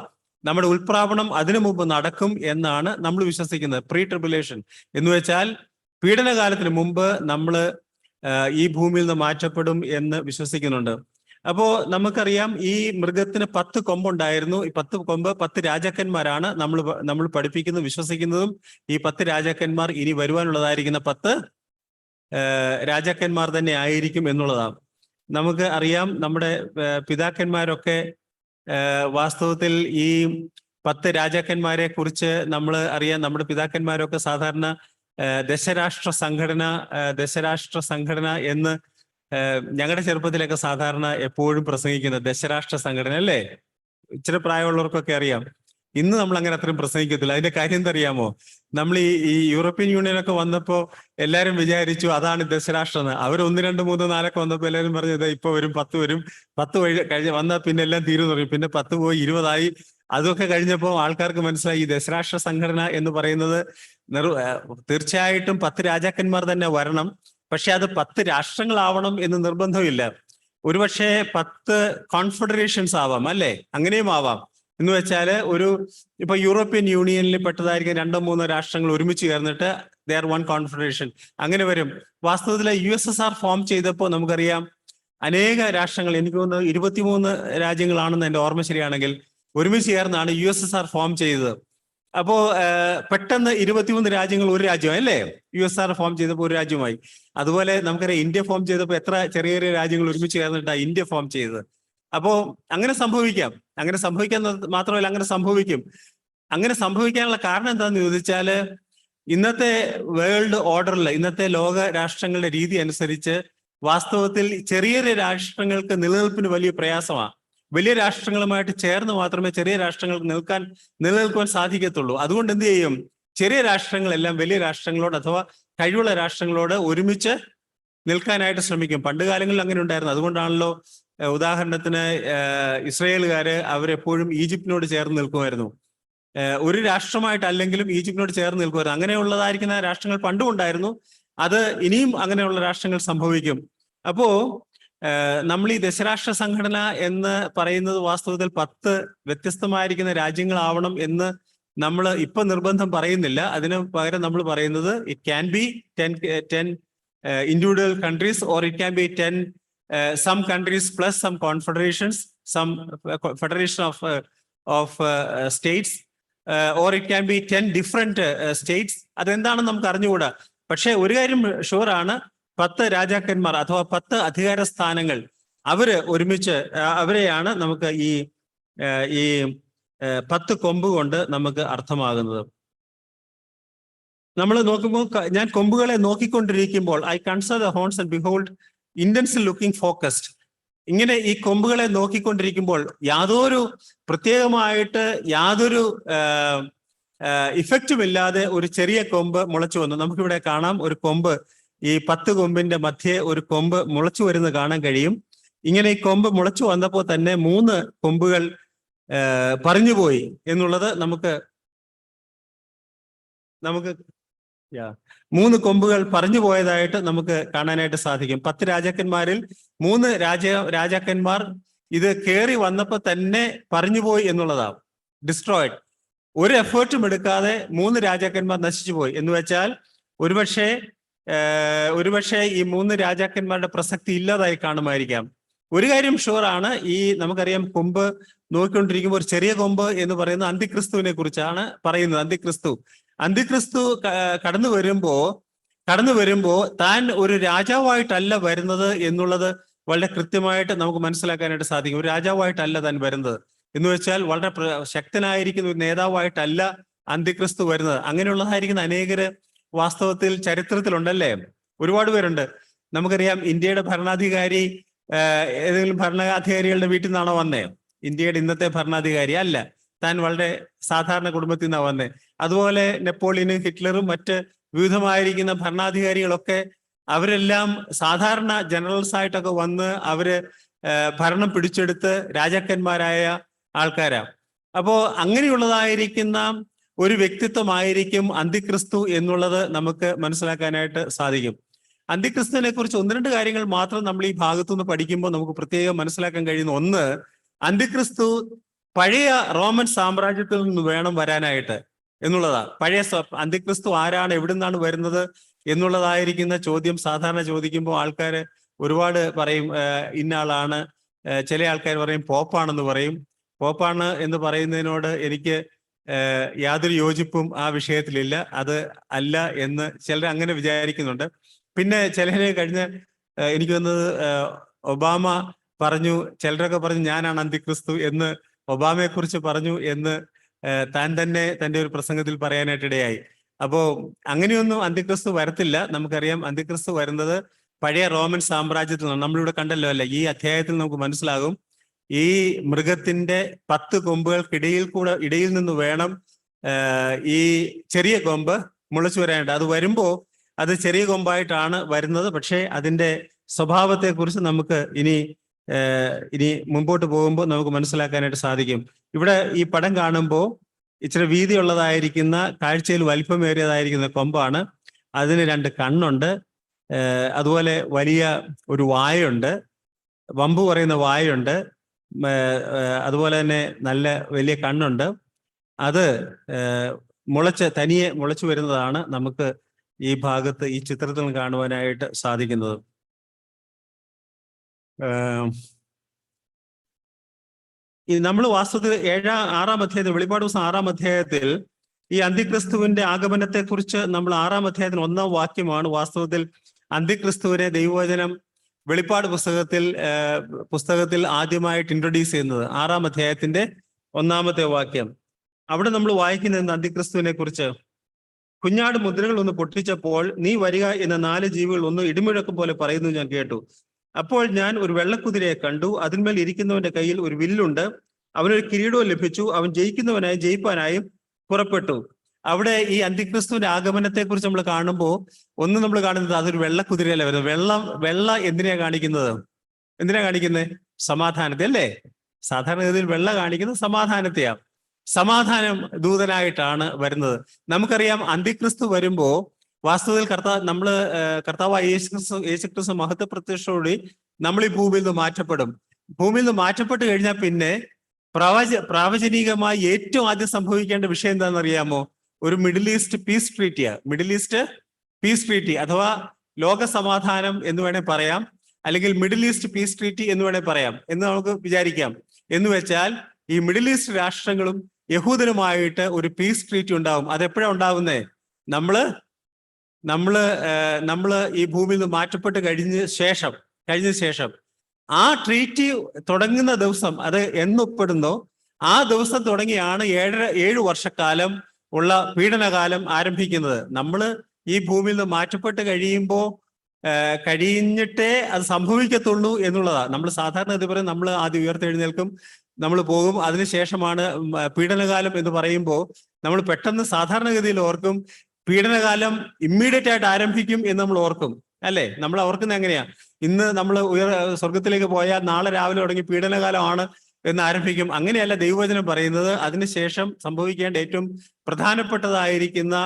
നമ്മുടെ ഉൾപ്രാവണം അതിനു മുമ്പ് നടക്കും എന്നാണ് നമ്മൾ വിശ്വസിക്കുന്നത്. പ്രീ ട്രിബുലേഷൻ എന്ന് വെച്ചാൽ പീഡനകാലത്തിന് മുമ്പ് നമ്മൾ ഈ ഭൂമിയിൽ നിന്ന് മാറ്റപ്പെടും എന്ന് വിശ്വസിക്കുന്നുണ്ട്. അപ്പോ നമുക്കറിയാം ഈ മൃഗത്തിന് 10 കൊമ്പുണ്ടായിരുന്നു. ഈ 10 കൊമ്പ് 10 രാജാക്കന്മാരാണ് നമ്മൾ പഠിപ്പിക്കുന്നതും വിശ്വസിക്കുന്നതും. ഈ 10 രാജാക്കന്മാർ ഇനി വരുവാനുള്ളതായിരിക്കുന്ന 10 രാജാക്കന്മാർ തന്നെ ആയിരിക്കും എന്നുള്ളതാണ്. നമുക്ക് അറിയാം നമ്മുടെ പിതാക്കന്മാരൊക്കെ വാസ്തവത്തിൽ ഈ 10 രാജാക്കന്മാരെ കുറിച്ച് നമ്മൾ അറിയാം. നമ്മുടെ പിതാക്കന്മാരൊക്കെ സാധാരണ ദശരാഷ്ട്ര സംഘടന എന്ന് ഞങ്ങളുടെ ചെറുപ്പത്തിലൊക്കെ സാധാരണ എപ്പോഴും പ്രസംഗിക്കുന്നത് ദശരാഷ്ട്ര സംഘടന അല്ലേ? ഇച്ചിരി പ്രായമുള്ളവർക്കൊക്കെ അറിയാം. ഇന്ന് നമ്മൾ അങ്ങനെ അത്രയും പ്രസംഗിക്കത്തില്ല. അതിന്റെ കാര്യം എന്താ അറിയാമോ? നമ്മൾ ഈ യൂറോപ്യൻ യൂണിയനൊക്കെ വന്നപ്പോ എല്ലാരും വിചാരിച്ചു അതാണ് ദശരാഷ്ട്രം. അവർ 1, 2, 3, 4 വന്നപ്പോ എല്ലാവരും പറഞ്ഞു ഇപ്പൊ വരും 10 വരും, 10 കഴിഞ്ഞ് വന്നാൽ പിന്നെ എല്ലാം തീരുന്നു പറയും. പിന്നെ 10 പോയി 20 അതൊക്കെ കഴിഞ്ഞപ്പോ ആൾക്കാർക്ക് മനസ്സിലായി ഈ ദശരാഷ്ട്ര സംഘടന എന്ന് പറയുന്നത് തീർച്ചയായിട്ടും 10 രാജാക്കന്മാർ തന്നെ വരണം. പക്ഷെ അത് 10 രാഷ്ട്രങ്ങളാവണം എന്ന് നിർബന്ധമില്ല. ഒരുപക്ഷെ 10 കോൺഫെഡറേഷൻസ് ആവാം, അല്ലേ? അങ്ങനെയും ആവാം. എന്ന് വെച്ചാല് ഇപ്പൊ യൂറോപ്യൻ യൂണിയനിൽ പെട്ടതായിരിക്കും 2-3 രാഷ്ട്രങ്ങൾ ഒരുമിച്ച് ചേർന്നിട്ട് ദർ വൺ കോൺഫെഡറേഷൻ അങ്ങനെ വരും. വാസ്തവത്തിൽ USSR ഫോം ചെയ്തപ്പോൾ നമുക്കറിയാം അനേക രാഷ്ട്രങ്ങൾ, എനിക്ക് തോന്നുന്നത് 23 രാജ്യങ്ങളാണെന്ന് എന്റെ ഓർമ്മ ശരിയാണെങ്കിൽ, ഒരുമിച്ച് ചേർന്നാണ് USSR ഫോം ചെയ്തത്. അപ്പോ പെട്ടെന്ന് 23 രാജ്യങ്ങൾ ഒരു രാജ്യമായി, അല്ലേ? USSR ഫോം ചെയ്തപ്പോൾ ഒരു രാജ്യമായി. അതുപോലെ നമുക്കറിയാം ഇന്ത്യ ഫോം ചെയ്തപ്പോൾ എത്ര ചെറിയ ചെറിയ രാജ്യങ്ങൾ ഒരുമിച്ച് ചേർന്നിട്ടാണ് ഇന്ത്യ ഫോം ചെയ്തത്. അപ്പോ അങ്ങനെ സംഭവിക്കാം. അങ്ങനെ സംഭവിക്കാൻ മാത്രമല്ല, അങ്ങനെ സംഭവിക്കും. അങ്ങനെ സംഭവിക്കാനുള്ള കാരണം എന്താണെന്ന് ചോദിച്ചാല് ഇന്നത്തെ വേൾഡ് ഓർഡറിൽ, ഇന്നത്തെ ലോക രാഷ്ട്രങ്ങളുടെ രീതി അനുസരിച്ച് വാസ്തവത്തിൽ ചെറിയ ചെറിയ രാഷ്ട്രങ്ങൾക്ക് നിലനിൽപ്പിന് വലിയ പ്രയാസമാണ്. വലിയ രാഷ്ട്രങ്ങളുമായിട്ട് ചേർന്ന് മാത്രമേ ചെറിയ രാഷ്ട്രങ്ങൾക്ക് നിലനിൽക്കുവാൻ സാധിക്കത്തുള്ളൂ. അതുകൊണ്ട് എന്ത് ചെയ്യും? ചെറിയ രാഷ്ട്രങ്ങളെല്ലാം വലിയ രാഷ്ട്രങ്ങളോട് അഥവാ കഴിവുള്ള രാഷ്ട്രങ്ങളോട് ഒരുമിച്ച് നിൽക്കാനായിട്ട് ശ്രമിക്കും. പണ്ട് കാലങ്ങളിൽ അങ്ങനെ ഉണ്ടായിരുന്നു. അതുകൊണ്ടാണല്ലോ ഉദാഹരണത്തിന് ഇസ്രയേലുകാര് അവരെപ്പോഴും ഈജിപ്തിനോട് ചേർന്ന് നിൽക്കുമായിരുന്നു. ഒരു രാഷ്ട്രമായിട്ടല്ലെങ്കിലും ഈജിപ്തിനോട് ചേർന്ന് നിൽക്കുമായിരുന്നു. അങ്ങനെയുള്ളതായിരിക്കുന്ന രാഷ്ട്രങ്ങൾ പണ്ടും ഉണ്ടായിരുന്നു. അത് ഇനിയും അങ്ങനെയുള്ള രാഷ്ട്രങ്ങൾ സംഭവിക്കും. അപ്പോ നമ്മൾ ഈ ദശരാഷ്ട്ര സംഘടന എന്ന് പറയുന്നത് വാസ്തവത്തിൽ 10 വ്യത്യസ്തമായിരിക്കുന്ന രാജ്യങ്ങളാവണം എന്ന് നമ്മൾ ഇപ്പൊ നിർബന്ധം പറയുന്നില്ല. അതിന് പകരം നമ്മൾ പറയുന്നത് it can B 10 individual countries, or it can be 10 some countries plus some confederations, some federation of states, or it can be 10 different states. അതെന്താണെന്ന് നമുക്ക് അറിഞ്ഞുകൂടാ. പക്ഷെ ഒരു കാര്യം ഷുവറാണ്, 10 രാജാക്കന്മാർ അഥവാ 10 അധികാര സ്ഥാനങ്ങൾ അവര് ഒരുമിച്ച് അവരെയാണ് നമുക്ക് ഈ 10 കൊമ്പ് കൊണ്ട് നമുക്ക് അർത്ഥമാകുന്നത്. നമ്മൾ നോക്കുമ്പോൾ ഞാൻ കൊമ്പുകളെ നോക്കിക്കൊണ്ടിരിക്കുമ്പോൾ I consider the horns and behold intently looking focused. ഇങ്ങനെ ഈ കൊമ്പുകളെ നോക്കിക്കൊണ്ടിരിക്കുമ്പോൾ പ്രത്യേകമായിട്ട് യാതൊരു ഇഫക്റ്റും ഇല്ലാതെ ഒരു ചെറിയ കൊമ്പ് മുളച്ചു വന്നു. നമുക്കിവിടെ കാണാം ഒരു കൊമ്പ്, ഈ 10 കൊമ്പിന്റെ മധ്യേ ഒരു കൊമ്പ് മുളച്ചു വരുന്നത് കാണാൻ കഴിയും. ഇങ്ങനെ ഈ കൊമ്പ് മുളച്ചു വന്നപ്പോൾ തന്നെ 3 കൊമ്പുകൾ പറഞ്ഞുപോയി എന്നുള്ളത് നമുക്ക് 3 കൊമ്പുകൾ പറഞ്ഞു പോയതായിട്ട് നമുക്ക് കാണാനായിട്ട് സാധിക്കും. 10 രാജാക്കന്മാരിൽ 3 രാജാക്കന്മാർ ഇത് കയറി വന്നപ്പോൾ തന്നെ പറഞ്ഞുപോയി എന്നുള്ളതാണ്. ഡിസ്ട്രോയിഡ്. ഒരു എഫേർട്ടും എടുക്കാതെ 3 രാജാക്കന്മാർ നശിച്ചു പോയി എന്ന് വെച്ചാൽ ഒരുപക്ഷെ ഈ 3 രാജാക്കന്മാരുടെ പ്രസക്തി ഇല്ലാതായി കാണുമായിരിക്കാം. ഒരു കാര്യം ഷുവറാണ്, നമുക്കറിയാം കൊമ്പ് നോക്കിക്കൊണ്ടിരിക്കുമ്പോൾ ഒരു ചെറിയ കൊമ്പ് എന്ന് പറയുന്നത് അന്തിക്രിസ്തുവിനെ കുറിച്ചാണ് പറയുന്നത്. അന്തിക്രിസ്തു കടന്നു വരുമ്പോ താൻ ഒരു രാജാവായിട്ടല്ല വരുന്നത് എന്നുള്ളത് വളരെ കൃത്യമായിട്ട് നമുക്ക് മനസ്സിലാക്കാനായിട്ട് സാധിക്കും. ഒരു രാജാവായിട്ടല്ല താൻ വരുന്നത് എന്ന് വെച്ചാൽ വളരെ ശക്തനായിരിക്കുന്ന ഒരു നേതാവായിട്ടല്ല അന്തിക്രിസ്തു വരുന്നത്. അങ്ങനെയുള്ളതായിരിക്കുന്ന അനേകര് വാസ്തവത്തിൽ ചരിത്രത്തിലുണ്ടല്ലേ, ഒരുപാട് പേരുണ്ട്. നമുക്കറിയാം ഇന്ത്യയുടെ ഭരണാധികാരി ഏതെങ്കിലും ഭരണാധികാരികളുടെ വീട്ടിൽ നിന്നാണോ വന്നേ? ഇന്ത്യയുടെ ഇന്നത്തെ ഭരണാധികാരി അല്ല, താൻ വളരെ സാധാരണ കുടുംബത്തിൽ നിന്നാണ് വന്നേ. അതുപോലെ നെപ്പോളിയനും ഹിറ്റ്ലറും മറ്റ് വിവിധമായിരിക്കുന്ന ഭരണാധികാരികളൊക്കെ അവരെല്ലാം സാധാരണ ജനറൽസ് ആയിട്ടൊക്കെ വന്ന് അവര് ഭരണം പിടിച്ചെടുത്ത് രാജാക്കന്മാരായ ആൾക്കാരാ. അപ്പോ അങ്ങനെയുള്ളതായിരിക്കുന്ന ഒരു വ്യക്തിത്വമായിരിക്കും അന്തിക്രിസ്തു എന്നുള്ളത് നമുക്ക് മനസ്സിലാക്കാനായിട്ട് സാധിക്കും. അന്തിക്രിസ്തുവിനെ കുറിച്ച് 1-2 കാര്യങ്ങൾ മാത്രം നമ്മൾ ഈ ഭാഗത്തുനിന്ന് പഠിക്കുമ്പോൾ നമുക്ക് പ്രത്യേകം മനസ്സിലാക്കാൻ കഴിയുന്ന ഒന്ന്, അന്തിക്രിസ്തു പഴയ റോമൻ സാമ്രാജ്യത്തിൽ നിന്ന് വേണം വരാനായിട്ട് എന്നുള്ളതാണ്. അന്തിക്രിസ്തു ആരാണ്, എവിടെ നിന്നാണ് വരുന്നത് എന്നുള്ളതായിരിക്കുന്ന ചോദ്യം സാധാരണ ചോദിക്കുമ്പോൾ ആൾക്കാർ ഒരുപാട് പറയും ഇന്ന ആളാണ്. ചില ആൾക്കാർ പറയും പോപ്പാണെന്ന് പറയും. പോപ്പാണ് എന്ന് പറയുന്നതിനോട് എനിക്ക് യാതൊരു യോജിപ്പും ആ വിഷയത്തിലില്ല. അത് അല്ല എന്ന് ചിലർ അങ്ങനെ വിചാരിക്കുന്നുണ്ട്. പിന്നെ ചിലര് എനിക്ക് തോന്നുന്നത് ഒബാമ പറഞ്ഞു, ചിലരൊക്കെ പറഞ്ഞു ഞാനാണ് അന്തിക്രിസ്തു എന്ന് ഒബാമയെ കുറിച്ച് പറഞ്ഞു എന്ന് താൻ തന്നെ തന്റെ ഒരു പ്രസംഗത്തിൽ പറയാനായിട്ട് ഇടയായി. അപ്പോ അങ്ങനെയൊന്നും അന്തിക്രിസ്തു വരത്തില്ല. നമുക്കറിയാം അന്തിക്രിസ്തു വരുന്നത് പഴയ റോമൻ സാമ്രാജ്യത്തിൽ നിന്നാണ്. നമ്മളിവിടെ കണ്ടല്ലോ അല്ലെ, ഈ അധ്യായത്തിൽ നമുക്ക് മനസ്സിലാകും ഈ മൃഗത്തിന്റെ 10 കൊമ്പുകൾക്കിടയിൽ നിന്ന് വേണം ഈ ചെറിയ കൊമ്പ് മുളച്ചു വരാനായിട്ട്. അത് വരുമ്പോ അത് ചെറിയ കൊമ്പായിട്ടാണ് വരുന്നത്. പക്ഷേ അതിന്റെ സ്വഭാവത്തെ കുറിച്ച് നമുക്ക് ഇനി മുമ്പോട്ട് പോകുമ്പോൾ നമുക്ക് മനസ്സിലാക്കാനായിട്ട് സാധിക്കും. ഇവിടെ ഈ പടം കാണുമ്പോൾ ഇച്ചിരി വീതിയുള്ളതായിരിക്കുന്ന, കാഴ്ചയിൽ വലിപ്പമേറിയതായിരിക്കുന്ന കൊമ്പാണ്. അതിന് 2 കണ്ണുണ്ട്, അതുപോലെ വലിയ ഒരു വായുണ്ട്, വമ്പ് പറയുന്ന വായുണ്ട്, അതുപോലെ തന്നെ നല്ല വലിയ കണ്ണുണ്ട്. അത് തനിയെ മുളച്ചു വരുന്നതാണ് നമുക്ക് ഈ ഭാഗത്ത് ഈ ചിത്രത്തിൽ കാണുവാനായിട്ട് സാധിക്കുന്നത്. നമ്മൾ വാസ്തവത്തിൽ 6-ാം അധ്യായത്തിൽ, വെളിപ്പാട് ദിവസം 6-ാം അധ്യായത്തിൽ ഈ അന്തിക്രിസ്തുവിന്റെ ആഗമനത്തെ കുറിച്ച് നമ്മൾ 6-ാം അധ്യായത്തിന് 1-ാം വാക്യമാണ് വാസ്തവത്തിൽ അന്തിക്രിസ്തുവിനെ ദൈവവചനം വെളിപ്പാട് പുസ്തകത്തിൽ ആദ്യമായിട്ട് ഇൻട്രൊഡ്യൂസ് ചെയ്യുന്നത്. 6-ാം അധ്യായത്തിന്റെ 1-ാമത്തെ വാക്യം. അവിടെ നമ്മൾ വായിക്കുന്നത് അന്തിക്രിസ്തുവിനെ കുറിച്ച്, കുഞ്ഞാട് മുദ്രകൾ ഒന്ന് പൊട്ടിച്ചപ്പോൾ നീ വരിക എന്ന 4 ജീവികൾ ഒന്ന് ഇടിമുഴക്കം പോലെ പറയുന്നു ഞാൻ കേട്ടു. അപ്പോൾ ഞാൻ ഒരു വെള്ളക്കുതിരയെ കണ്ടു, അതിന്മേൽ ഇരിക്കുന്നവന്റെ കയ്യിൽ ഒരു വില്ലുണ്ട്, അവനൊരു കിരീടവും ലഭിച്ചു, അവൻ ജയിപ്പാനായും പുറപ്പെട്ടു. അവിടെ ഈ അന്തിക്രിസ്തുവിന്റെ ആഗമനത്തെ കുറിച്ച് നമ്മൾ കാണുമ്പോൾ നമ്മൾ കാണുന്നത് അതൊരു വെള്ളക്കുതിരയല്ല വരുന്നത്. വെള്ള എന്തിനാ കാണിക്കുന്നത്? സമാധാനത്തെ അല്ലേ? സാധാരണഗതിയിൽ വെള്ള കാണിക്കുന്നത് സമാധാനത്തെയാണ്. സമാധാനം ദൂതനായിട്ടാണ് വരുന്നത്. നമുക്കറിയാം അന്തിക്രിസ്തു വരുമ്പോ വാസ്തവത്തിൽ കർത്താവായ യേശുക്രിസ്തു മഹത്വ പ്രത്യക്ഷത്തോടെ നമ്മൾ ഈ ഭൂമിയിൽ നിന്ന് മാറ്റപ്പെടും. ഭൂമിയിൽ നിന്ന് മാറ്റപ്പെട്ട് കഴിഞ്ഞാൽ പിന്നെ പ്രാവചനികമായി ഏറ്റവും ആദ്യം സംഭവിക്കേണ്ട വിഷയം എന്താണെന്ന് അറിയാമോ? ഒരു മിഡിൽ ഈസ്റ്റ് പീസ് ട്രീറ്റി അഥവാ ലോക സമാധാനം എന്ന് വേണേൽ പറയാം, അല്ലെങ്കിൽ മിഡിൽ ഈസ്റ്റ് പീസ് ട്രീറ്റി എന്ന് വേണേൽ പറയാം എന്ന് നമുക്ക് വിചാരിക്കാം. എന്ന് വെച്ചാൽ ഈ മിഡിൽ ഈസ്റ്റ് രാഷ്ട്രങ്ങളും യഹൂദനുമായിട്ട് ഒരു പീസ് ട്രീറ്റി ഉണ്ടാവും. അതെപ്പോഴാണ് ഉണ്ടാവുന്നേ? നമ്മള് ഈ ഭൂമിയിൽ നിന്ന് മാറ്റപ്പെട്ട് കഴിഞ്ഞ ശേഷം ആ ട്രീറ്റി തുടങ്ങുന്ന ദിവസം, അത് എന്നൊപ്പെടുന്നോ ആ ദിവസം തുടങ്ങിയാണ് 7 വർഷക്കാലം ഉള്ള പീഡനകാലം ആരംഭിക്കുന്നത്. നമ്മൾ ഈ ഭൂമിയിൽ നിന്ന് മാറ്റപ്പെട്ട് കഴിഞ്ഞിട്ടേ അത് സംഭവിക്കത്തുള്ളൂ എന്നുള്ളതാണ്. നമ്മൾ സാധാരണ ഇത് പറയും, നമ്മൾ ആദ്യം ഉയർത്തെഴുന്നേൽക്കും, നമ്മൾ പോകും, അതിനുശേഷമാണ് പീഡനകാലം എന്ന് പറയുമ്പോൾ നമ്മൾ പെട്ടെന്ന് സാധാരണഗതിയിൽ ഓർക്കും പീഡനകാലം ഇമ്മീഡിയറ്റ് ആയിട്ട് ആരംഭിക്കും എന്ന് നമ്മൾ ഓർക്കും, അല്ലേ? നമ്മൾ ഓർക്കുന്നത് എങ്ങനെയാ? ഇന്ന് നമ്മൾ സ്വർഗത്തിലേക്ക് പോയാൽ നാളെ രാവിലെ തുടങ്ങി പീഡനകാലമാണ് എന്ന് ആരംഭിക്കും. അങ്ങനെയല്ല ദൈവവചനം പറയുന്നത്. അതിനുശേഷം സംഭവിക്കേണ്ട ഏറ്റവും പ്രധാനപ്പെട്ടതായിരിക്കുന്ന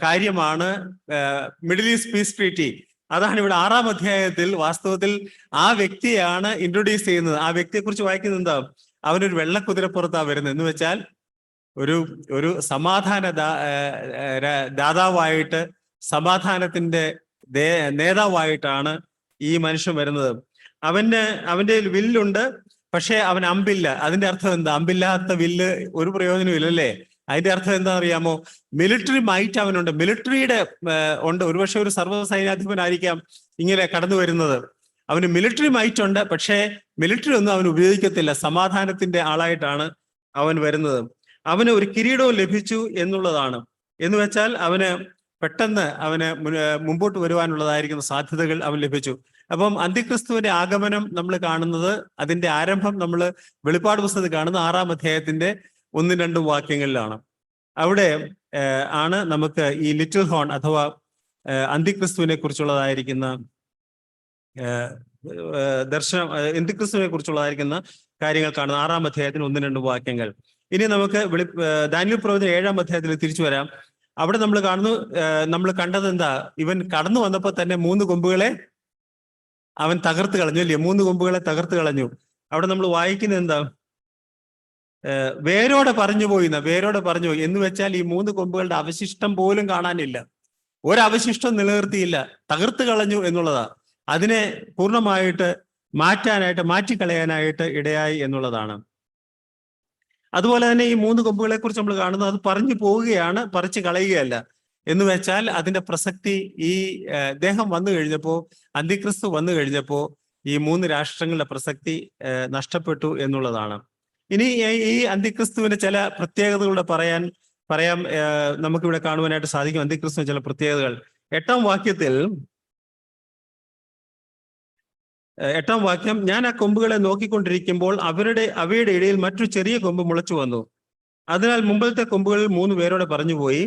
കാര്യമാണ് മിഡിൽ ഈസ്റ്റ് പീസ് ട്രീറ്റി. അതാണ് ഇവിടെ 6-ാം അധ്യായത്തിൽ വാസ്തവത്തിൽ ആ വ്യക്തിയാണ് ഇൻട്രൊഡ്യൂസ് ചെയ്യുന്നത്. ആ വ്യക്തിയെ കുറിച്ച് വായിക്കുന്നത് എന്താ? അവനൊരു വെള്ളക്കുതിരപ്പുറത്താ വരുന്നത്. എന്ന് വെച്ചാൽ ഒരു സമാധാന ദാതാവായിട്ട്, സമാധാനത്തിന്റെ നേതാവായിട്ടാണ് ഈ മനുഷ്യൻ വരുന്നത്. അവന്റെ വില്ലുണ്ട്, പക്ഷെ അവൻ അമ്പില്ല. അതിന്റെ അർത്ഥം എന്താ? അമ്പില്ലാത്ത വില്ല് ഒരു പ്രയോജനവും ഇല്ലല്ലേ? അതിന്റെ അർത്ഥം എന്താ അറിയാമോ? മിലിറ്ററി മൈറ്റ് അവനുണ്ട്, മിലിറ്ററിയുടെ ഉണ്ട്. ഒരുപക്ഷെ ഒരു സർവ്വസൈന്യാധിപനായിരിക്കാം ഇങ്ങനെ കടന്നു വരുന്നത്. അവന് മിലിറ്ററി മൈറ്റ് ഉണ്ട്, പക്ഷേ മിലിറ്ററി ഒന്നും അവൻ ഉപയോഗിക്കത്തില്ല. സമാധാനത്തിന്റെ ആളായിട്ടാണ് അവൻ വരുന്നത്. അവന് ഒരു കിരീടവും ലഭിച്ചു എന്നുള്ളതാണ്. എന്ന് വെച്ചാൽ പെട്ടെന്ന് മുമ്പോട്ട് വരുവാനുള്ളതായിരിക്കുന്ന സാധ്യതകൾ അവൻ ലഭിച്ചു. അപ്പം അന്തിക്രിസ്തുവിന്റെ ആഗമനം നമ്മൾ കാണുന്നത്, അതിന്റെ ആരംഭം നമ്മൾ വെളിപ്പാട് പുസ്തകത്തിൽ കാണുന്ന 6-ാം അധ്യായത്തിന്റെ 1-2 വാക്യങ്ങളിലാണ്. അവിടെ ആണ് നമുക്ക് ഈ ലിറ്റിൽ ഹോൺ അഥവാ അന്തിക്രിസ്തുവിനെ കുറിച്ചുള്ളതായിരിക്കുന്ന അന്തിക്രിസ്തുവിനെ കുറിച്ചുള്ളതായിരിക്കുന്ന കാര്യങ്ങൾ കാണുന്ന 6-ാം അധ്യായത്തിന് 1-2 വാക്യങ്ങൾ. ഇനി നമുക്ക് ദാനിയേൽ പ്രവചനം 7-ാം അധ്യായത്തിൽ തിരിച്ചു വരാം. അവിടെ നമ്മൾ നമ്മൾ കണ്ടത് എന്താ? ഇവൻ കടന്നു വന്നപ്പോൾ തന്നെ 3 കൊമ്പുകളെ അവൻ തകർത്ത് കളഞ്ഞു, അല്ലേ? 3 കൊമ്പുകളെ തകർത്ത് കളഞ്ഞു. അവിടെ നമ്മൾ വായിക്കുന്നത് എന്താ? വേരോടെ പറഞ്ഞു പോയി എന്ന് വെച്ചാൽ ഈ 3 കൊമ്പുകളുടെ അവശിഷ്ടം പോലും കാണാനില്ല, ഒരവശിഷ്ടം നിലനിർത്തിയില്ല, തകർത്ത് കളഞ്ഞു എന്നുള്ളതാ. അതിനെ പൂർണ്ണമായിട്ട് മാറ്റിക്കളയാനായിട്ട് ഇടയായി എന്നുള്ളതാണ്. അതുപോലെ തന്നെ ഈ 3 കൊമ്പുകളെ കുറിച്ച് നമ്മൾ കാണുന്നത്, അത് പറഞ്ഞു പോവുകയാണ്, പറിച്ചു കളയുകയല്ല. എന്ന് വെച്ചാൽ അതിന്റെ പ്രസക്തി ഈ ദേഹം വന്നു കഴിഞ്ഞപ്പോ, അന്തിക്രിസ്തു വന്നു കഴിഞ്ഞപ്പോ ഈ 3 രാഷ്ട്രങ്ങളുടെ പ്രസക്തി നഷ്ടപ്പെട്ടു എന്നുള്ളതാണ്. ഇനി ഈ അന്തിക്രിസ്തുവിന്റെ ചില പ്രത്യേകതകളുടെ പറയാം നമുക്കിവിടെ കാണുവാനായിട്ട് സാധിക്കും. അന്തിക്രിസ്തുവിന്റെ ചില പ്രത്യേകതകൾ 8-ാം വാക്യം, ഞാൻ ആ കൊമ്പുകളെ നോക്കിക്കൊണ്ടിരിക്കുമ്പോൾ അവയുടെ ഇടയിൽ മറ്റൊരു ചെറിയ കൊമ്പ് മുളച്ചു വന്നു. അതിനാൽ മുമ്പിലത്തെ കൊമ്പുകളിൽ 3 പേരോടെ പറഞ്ഞുപോയി,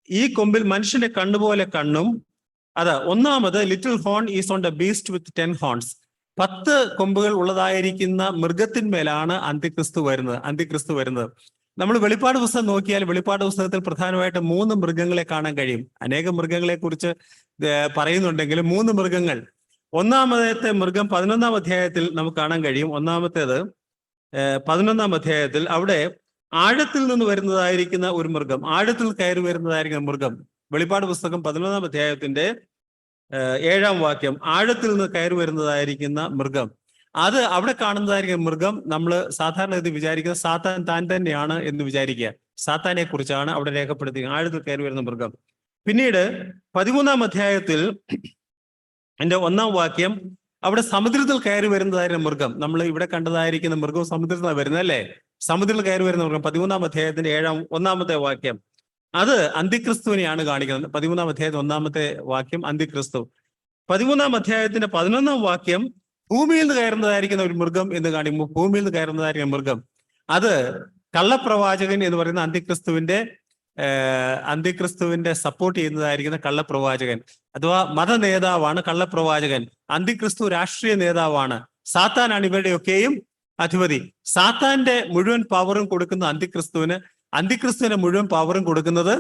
ഈ കൊമ്പിൽ മനുഷ്യന്റെ കണ്ണുപോലെ കണ്ണും, ഒന്നാമത് little horn is on the beast with 10 horns. 10 കൊമ്പുകൾ ഉള്ളതായിരിക്കുന്ന മൃഗത്തിന്മേലാണ് അന്തിക്രിസ്തു വരുന്നത്. നമ്മൾ വെളിപ്പാട് പുസ്തകം നോക്കിയാൽ വെളിപ്പാട് പുസ്തകത്തിൽ പ്രധാനമായിട്ട് 3 മൃഗങ്ങളെ കാണാൻ കഴിയും. അനേകം മൃഗങ്ങളെ കുറിച്ച് പറയുന്നുണ്ടെങ്കിലും 3 മൃഗങ്ങൾ. ഒന്നാമത്തെ മൃഗം 11-ാം അധ്യായത്തിൽ നമുക്ക് കാണാൻ കഴിയും. ഒന്നാമത്തേത് 11-ാം അധ്യായത്തിൽ അവിടെ ആഴത്തിൽ നിന്ന് വരുന്നതായിരിക്കുന്ന ഒരു മൃഗം, ആഴത്തിൽ കയറി വരുന്നതായിരിക്കുന്ന മൃഗം. വെളിപ്പാട് പുസ്തകം 11-ാം അധ്യായത്തിന്റെ 7-ാം വാക്യം, ആഴത്തിൽ നിന്ന് കയറി വരുന്നതായിരിക്കുന്ന മൃഗം. അത് അവിടെ കാണുന്നതായിരിക്കുന്ന മൃഗം നമ്മൾ സാധാരണ ഇത് വിചാരിക്കുക സാത്താൻ താൻ തന്നെയാണ് എന്ന് വിചാരിക്കുക. സാത്താനെ കുറിച്ചാണ് അവിടെ രേഖപ്പെടുത്തിയത്, ആഴത്തിൽ കയറി വരുന്ന മൃഗം. പിന്നീട് 13-ാം അധ്യായത്തിൽ 1-ാം വാക്യം, അവിടെ സമുദ്രത്തിൽ കയറി വരുന്നതായിരുന്ന മൃഗം. നമ്മൾ ഇവിടെ കണ്ടതായിരിക്കുന്ന മൃഗവും സമുദ്രത്തിലാണ് വരുന്നത്, അല്ലേ? സമുദ്രത്തിൽ കയറി വരുന്ന മൃഗം 13-ാം അധ്യായത്തിന്റെ 1-ാമത്തെ വാക്യം, അത് അന്തിക്രിസ്തുവിനെയാണ് കാണിക്കുന്നത്. 13-ാം അധ്യായത്തിൽ 1-ാമത്തെ വാക്യം അന്തിക്രിസ്തു. 13-ാം അധ്യായത്തിന്റെ 11-ാം വാക്യം ഭൂമിയിൽ നിന്ന് കയറുന്നതായിരിക്കുന്ന ഒരു മൃഗം എന്ന് കാണിക്കുമ്പോൾ ഭൂമിയിൽ നിന്ന് കയറുന്നതായിരിക്കുന്ന മൃഗം അത് കള്ളപ്രവാചകൻ എന്ന് പറയുന്ന അന്തിക്രിസ്തുവിന്റെ സപ്പോർട്ട് ചെയ്യുന്നതായിരിക്കുന്ന കള്ളപ്രവാചകൻ അഥവാ മത നേതാവാണ് കള്ളപ്രവാചകൻ. അന്തിക്രിസ്തു രാഷ്ട്രീയ നേതാവാണ്. സാത്താനാണ് ഇവരുടെയൊക്കെയും അധിപതി. സാത്താന്റെ മുഴുവൻ പവറും കൊടുക്കുന്ന അന്തിക്രിസ്തുവിന്റെ മുഴുവൻ പവറും കൊടുക്കുന്നത്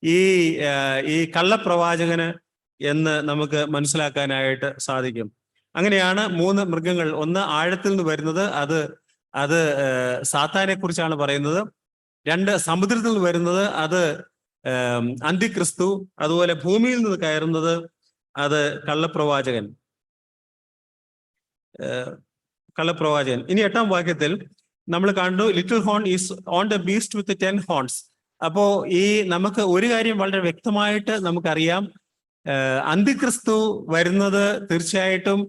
ഈ കള്ളപ്രവാചകന് എന്ന് നമുക്ക് മനസ്സിലാക്കാനായിട്ട് സാധിക്കും. അങ്ങനെയാണ് 3 മൃഗങ്ങൾ. ഒന്ന് ആഴത്തിൽ നിന്ന് വരുന്നത്, അത് സാത്താനെ കുറിച്ചാണ് പറയുന്നത്. 2 സമുദ്രത്തിൽ നിന്ന് വരുന്നത്, അത് അന്തിക്രിസ്തു. അതുപോലെ ഭൂമിയിൽ നിന്ന് കയറുന്നത്, അത് കള്ളപ്രവാചകൻ. ഇനി 8-ാം വാക്യത്തിൽ നമ്മൾ കണ്ടു, little horn is on the beast with 10 horns. അപ്പോ നമുക്ക് ഒരു കാര്യം വളരെ വ്യക്തമായിട്ട് നമുക്കറിയാം, അന്തിക്രിസ്തു വരുന്നത് തീർച്ചയായിട്ടും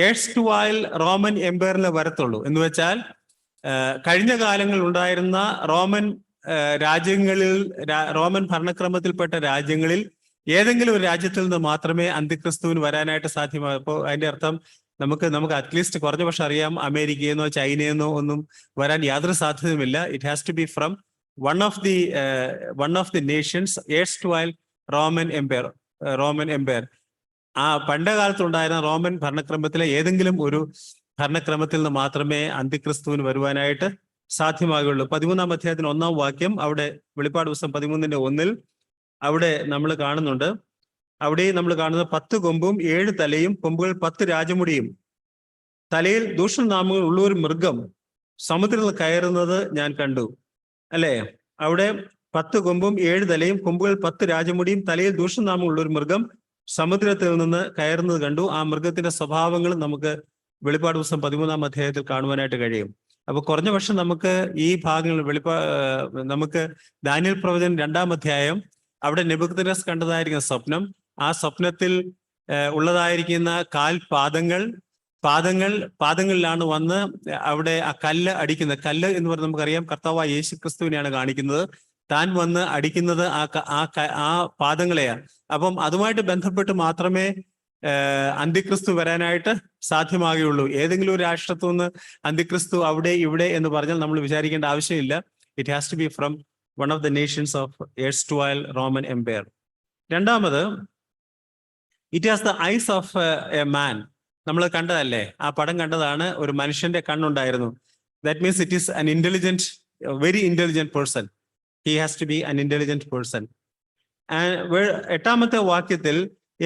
ഏഴ്സ്റ്റുവായിൽ റോമൻ എംപയറിൽ വരത്തുള്ളൂ. എന്ന് വെച്ചാൽ കഴിഞ്ഞ കാലങ്ങളിൽ ഉണ്ടായിരുന്ന റോമൻ ഭരണക്രമത്തിൽപ്പെട്ട രാജ്യങ്ങളിൽ ഏതെങ്കിലും ഒരു രാജ്യത്തിൽ നിന്ന് മാത്രമേ അന്തിക്രിസ്തുവിന് വരാനായിട്ട് സാധ്യമാകൂ. അപ്പോൾ അതിന്റെ അർത്ഥം നമുക്ക് അറ്റ്ലീസ്റ്റ് കുറഞ്ഞ പക്ഷം അറിയാം, അമേരിക്കയെന്നോ ചൈനയെന്നോ ഒന്നും വരാൻ യാതൊരു സാധ്യതയുമില്ല. It has to be from one of the nations erstwhile Roman empire. ആ പണ്ട് കാലത്തുണ്ടായിരുന്ന റോമൻ ഭരണക്രമത്തിലെ ഏതെങ്കിലും ഒരു ഭരണക്രമത്തിൽ നിന്ന് മാത്രമേ അന്തിക്രിസ്തുവിന് വരുവാനായിട്ട് സാധ്യമാകുള്ളൂ. 13-ാം അധ്യായത്തിന് 1-ാം വാക്യം, അവിടെ വെളിപ്പാട് പുസ്തകം 13-1 അവിടെ നമ്മൾ കാണുന്നുണ്ട്. അവിടെയും നമ്മൾ കാണുന്നത് 10 കൊമ്പും 7 തലയും, കൊമ്പുകൾ 10 രാജമുടിയും, തലയിൽ ദൂഷണനാമങ്ങൾ ഉള്ള ഒരു മൃഗം സമുദ്രത്തിൽ കയറുന്നത് ഞാൻ കണ്ടു. അല്ലേ? അവിടെ 10 കൊമ്പും 7 തലയും, കൊമ്പുകൾ 10 രാജമുടിയും, തലയിൽ ദൂഷണനാമങ്ങൾ ഉള്ള ഒരു മൃഗം സമുദ്രത്തിൽ നിന്ന് കയറുന്നത് കണ്ടു. ആ മൃഗത്തിന്റെ സ്വഭാവങ്ങൾ നമുക്ക് വെളിപ്പാട് പുസ്തകം 13-ാം അധ്യായത്തിൽ കാണുവാനായിട്ട് കഴിയും. അപ്പൊ കുറഞ്ഞ പക്ഷം നമുക്ക് ഈ ഭാഗങ്ങൾ നമുക്ക് ദാനിയേൽ പ്രവചനം 2-ാം അധ്യായം, അവിടെ നെബൂഖദ്നേസർ കണ്ടതായിരിക്കുന്ന സ്വപ്നം, ആ സ്വപ്നത്തിൽ ഉള്ളതായിരിക്കുന്ന പാദങ്ങളിലാണ് വന്ന് അവിടെ ആ കല്ല് അടിക്കുന്നത്. കല്ല് എന്ന് പറഞ്ഞാൽ നമുക്കറിയാം കർത്താവായ യേശുക്രിസ്തുവിനെയാണ് കാണിക്കുന്നത്. താൻ വന്ന് അടിക്കുന്നത് ആ പാദങ്ങളെയാണ്. അപ്പം അതുമായിട്ട് ബന്ധപ്പെട്ട് മാത്രമേ അന്തിക്രിസ്തു വരാനായിട്ട് സാധ്യമാകുകയുള്ളൂ. ഏതെങ്കിലും ഒരു രാഷ്ട്രത്തു നിന്ന് അന്തിക്രിസ്തു അവിടെ ഇവിടെ എന്ന് പറഞ്ഞാൽ നമ്മൾ വിചാരിക്കേണ്ട ആവശ്യമില്ല. It has to be from one of the nations of erstwhile Roman empire. രണ്ടാമത്, it has the eyes of a man. നമ്മൾ കണ്ടതല്ലേ, ആ പടം കണ്ടതാണ്. ഒരു മനുഷ്യന്റെ കണ്ണുണ്ടായിരുന്നു. That means it is an intelligent, very intelligent person. He has to be an intelligent person. എട്ടാമത്തെ വാക്യത്തിൽ